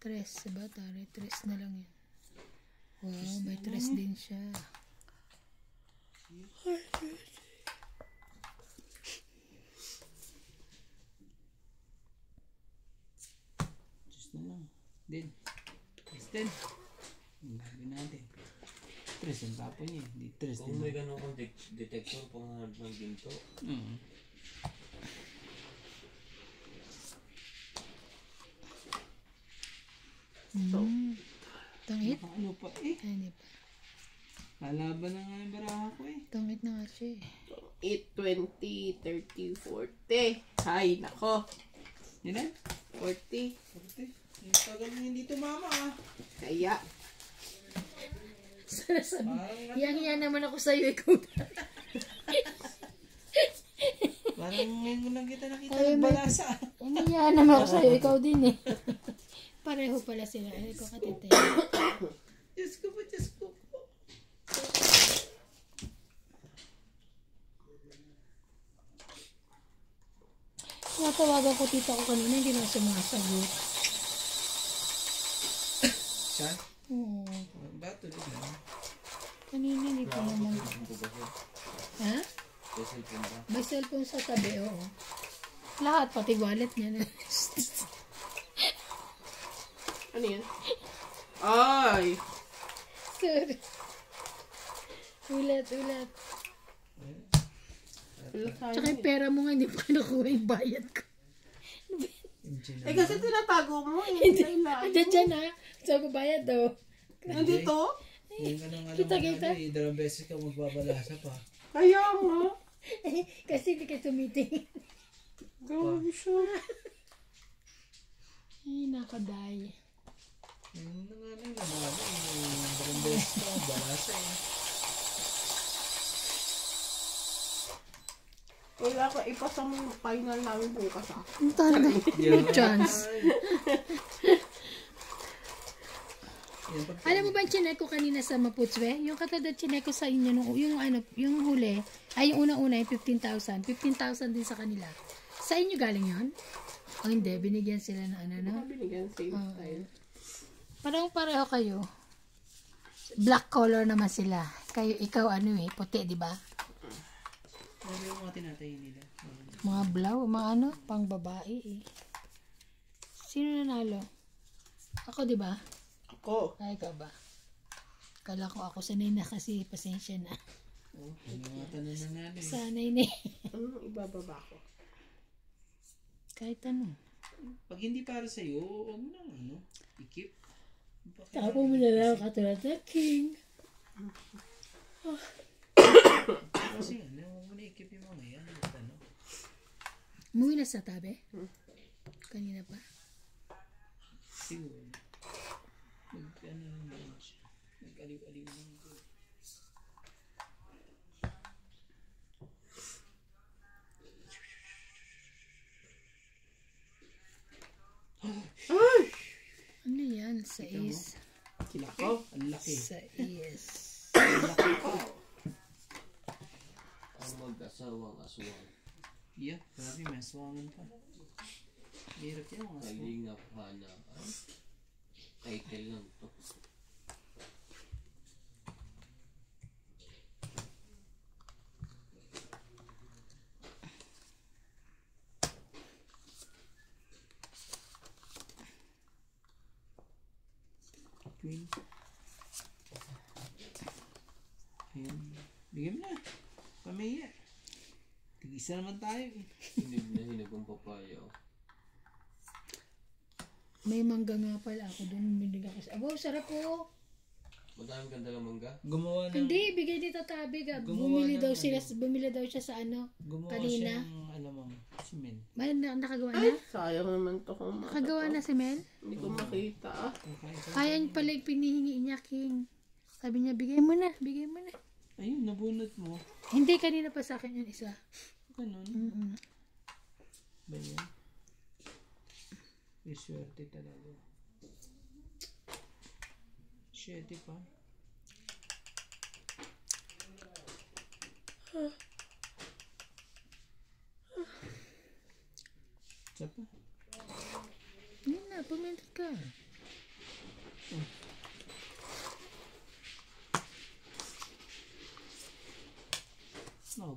3, diba? Tari, 3 na lang yun. Wow, may 3 din siya. Just na lang. Din. Din. Ang gagawin natin. 3 ang tapon niya. Hindi 3 Kung din. may ganun kong detector pang hard ng ginto, Tangit? Ano pa eh. Ay, hindi pa. Lalaban na nga yung baraha ko eh. Tangit na nga siya eh. 8, 20, 30, 40. Ay, nako. Yan na. 40. Pagte. Yung tagal na hindi tumama ah. Kaya. Sana sabi. Parang Hiyang-hiya naman ako sa'yo, ikaw. Parang ngayon mo lang kita nakita Ay, may- nagbalasa. Hiyang-hiya naman ako sa'yo, ikaw din eh. Pareho pala sila. Ay, ko katete. Diyos ko po, Diyos ko po. Natawagan ko tita ko kanina, hindi na sumasagot. Siya? Oo. Ba, tuloy na. Kanina hindi ko naman. Ano ba siya? Ha? May cellphone ba? May cellphone sa tabi, oo. Lahat, pati wallet niya na. Ano yan? Ay! Sorry. Ulat. Wala tayo. Tsaka yung pera mo nga, hindi pa nakuha yung bayad ko. Eh kasi tinatago mo. Hindi. Andiyan dyan ha. Sa babayad daw. Nandito? Yung anong Kita-kita. ano eh, dalawang beses ka magbabalasa pa. Kaya nga. Kasi hindi ka tumitingin. Grabe siya. Ay, nakaday. Yung nga lang naman yung dalawang beses ka magbalasa eh. Wala ka ipasa mo yung final namin bukas ah. Ang talaga. No chance. Alam mo ba yung chinek ko kanina sa Maputswe? Yung katulad chinek ko sa inyo, yung huli, ay yung unang-una, yung 15,000. 15,000 din sa kanila. Sa inyo galing yun? O hindi, binigyan sila ng ano. Binigyan same style. Parang pareho kayo. Black color naman sila. Kayo, ikaw puti, di ba? Ano yung mga tinatayin nila? Mga blow, mga pang babae eh. Sino nanalo? Ako, di ba? Ako. Ay, ikaw ba? Kala ko ako sanay na kasi, pasensya na. Oh, yung mga tanong na nalo eh. Sanay na eh. Anong ibababa ko? Kahit ano. Pag hindi para sa'yo, huwag mo nang ikip. Tapo mo na lang katulad na king. Kasi huwag mo na ikip yung mga yan. Umuwi na sa tabi? Kanina pa? Siguro. Lang siya. Nag-aliw-aliw lang ko. Ay! Ano yan? Sais. Kinako. Ang laki. Sais. Ang laki ko. Ang mag-asawang aswang. Yeah, grabe, may aswangan pa. Hirap yan mga aswang. Kalingap hana. Ay, title lang to. Queen. Ayan. Bigyan mo na. Pamaya. Tig-isa naman tayo eh. Hinig na hinig ang papaya. May mangga nga pala ako doon. Binigyan ko sa... Abo, sarap po. Madaming ganda ng mangga. Gumawa ng... Hindi, bigay dito tabi ka. Gumawa Bumili ng daw sila, bumili daw siya sa Gumawa kanina. siya ng, simen. Nakagawa na? Sayang naman to kung Nakagawa na si Mel? Hindi ko makita ah. Kaya niya pala yung pinihingi niya, King. Sabi niya, bigay mo na, bigay mo na. Ayun, nabunot mo. Hindi, kanina pa sa akin yung isa. Ganun. Mm-mm. Ba yan? May swerte talaga. Swerte pa. Isa pa. Yun na, pumintot ka.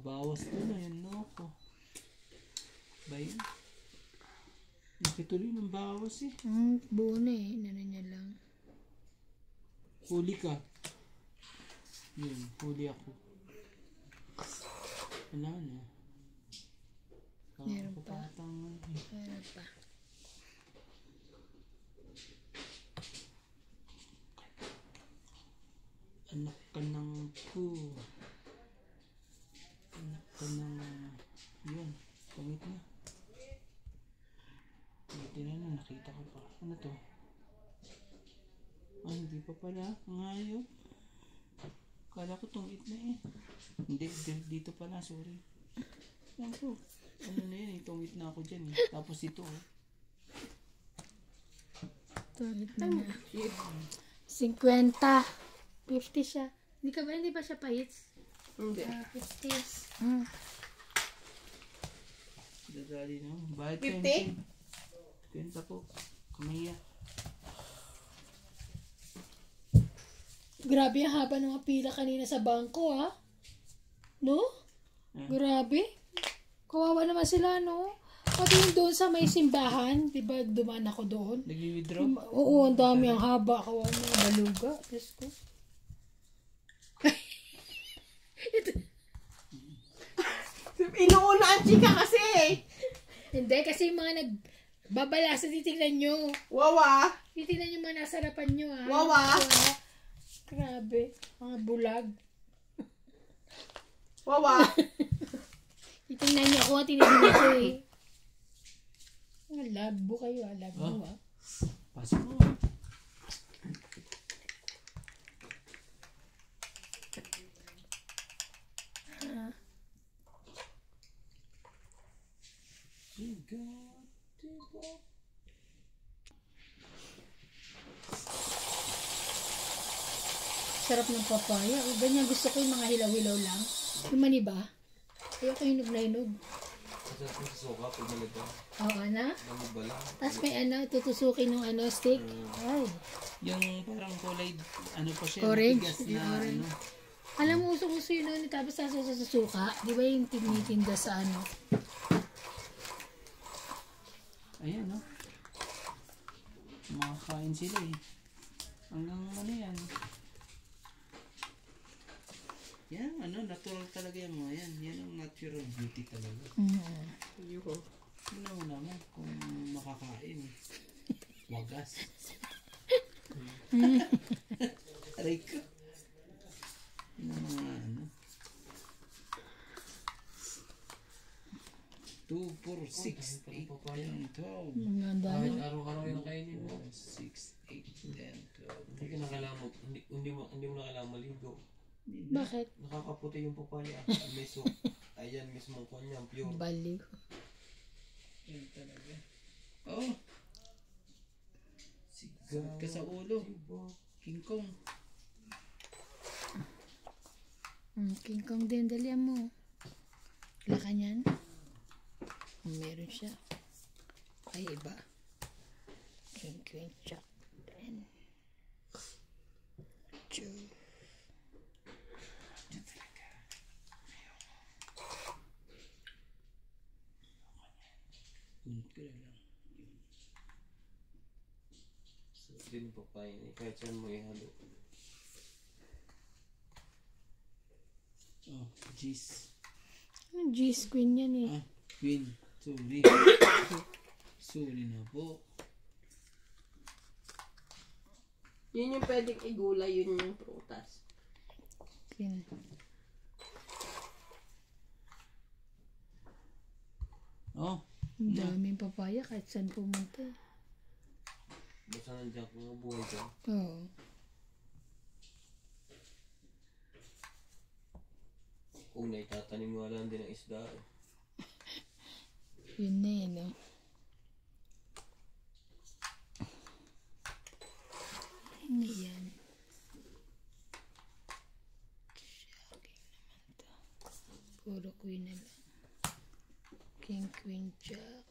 Bawas ko na yun, no? Ba yun? Nakituloy ng bawas eh. Buo na eh, nano niya lang. Huli ka. Yun, huli ako. Wala na. Meron pa. Patangan eh. Meron pa. Anak ka ng po. Anak ka ng... Yun. Pangit na. Pangit na. Nakita ko pa. Ano to? Ah, hindi pa pala. Ang hayop. Kala ko tungit na eh. Hindi. Dito pala. Sorry. Yan po. Ano na yan eh. Tungit na ako dyan eh. Tapos ito oh. Tulit na na. 50. 50 siya. Hindi ba siya pahits? Hindi. 50s. Dadali na. Bakit 50? 20 po. Kamaya. Grabe ang haba ng mga pila kanina sa bangko, ha? No? Grabe. Kawawa naman sila, no? Pati yung doon sa may simbahan, di ba dumaan ako doon? Nag-withdraw? Oo, ang dami, ang haba. Kawawa ng baluga. Diyos ko. Inuuna ang chika kasi eh. Hindi, kasi yung mga nagbabalasa, titignan nyo. Wawa. Titignan nyo mga nasa harapan nyo, ha? Wawa. Grabe. Mga bulag. Wawa. Titignan nyo ako, tinignan ko eh. Labo kayo, labo, ha? Pasok mo. Sarap ng papaya. Ganyan gusto ko yung mga hilaw-hilaw lang. Yung maniba. Ayoko yung hinog-hinog. Kasi kung susuka, pag nalito, Oo na. namig ba lang? Tapos may tutusukin ng stick. Ay. Yung parang kulay, ano pa siya, Orange. matigas na Yung orange. ano. Alam mo, uso-uso yun nun. Tapos nasa sa suka. Di ba yung tinitinda sa ano? Ayan, no? Makakain sila eh. Hanggang ano yan. Yan, ano, natural talaga yung mga yan. Yan ang natural beauty talaga. Yuho. Ano mo naman kung makakain. Wagas. Aray ko. Yan ang mga ano. 2, 4, 6, 8, 10, 12. Mga dami. Kahit araw-araw yung kainin mo. 6, 8, 10, 12. Hindi ka na kailangan mo, hindi mo na kailangan maligo. Bakit? Nakakaputi yung papaya. May soup. Ayan mismo ko niya, pure. Baliw. Yan talaga. Oh. Sakit ka sa ulo. King Kong. King Kong din, dalihan mo. Wala ka niyan? Meron siya. Ay, iba. King Chuck. And... Chew. Kunot ko lang. Din papaya ni kahit saan mo ihalo. Oh, jeez. Ano G-Squeen yan eh. Ah, Queen. Sorry. Sorry na po. Yun yung pwedeng igulay, yun yung prutas. Queen. Oh. Ang daming papaya kahit saan pumunta. Basta nandiyan kung mabuhay ka. Oo. Kung naitatanim mo lang din ang isda. Yun na yun, no? Ano yan? Shocking naman to. Puro queen na lang. King, queen, jack.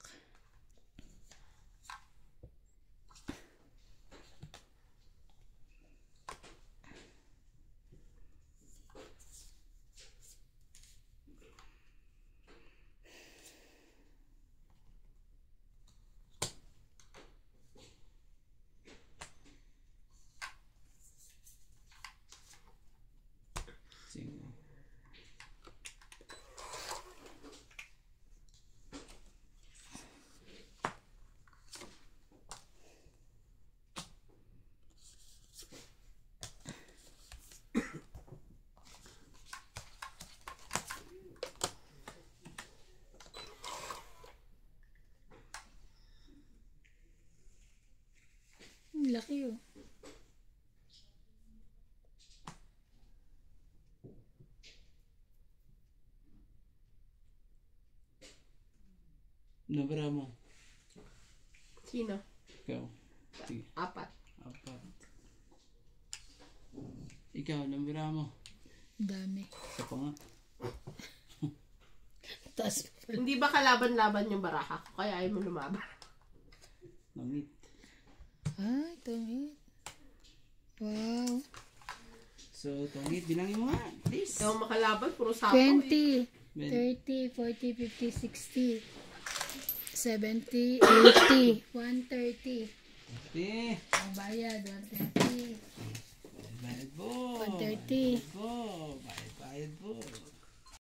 Sige. Nabara mo. Sino? Ikaw. Sige. 4. Apat. Ikaw, nabara mo. Dami. Isa pa nga. Tapos, Hindi ba kalaban-laban yung baraha ko? Kaya ayaw mo lumaban. Langit. tungit. Wow. So, tungit, bilangin mo nga. Please. Ikaw makalaban, puro sapo 20, 30, 40, 50, 60, 70, 80, 130. Eh. Ang bayad, 130. Bayad po. 130. Bayad po. Bayad po.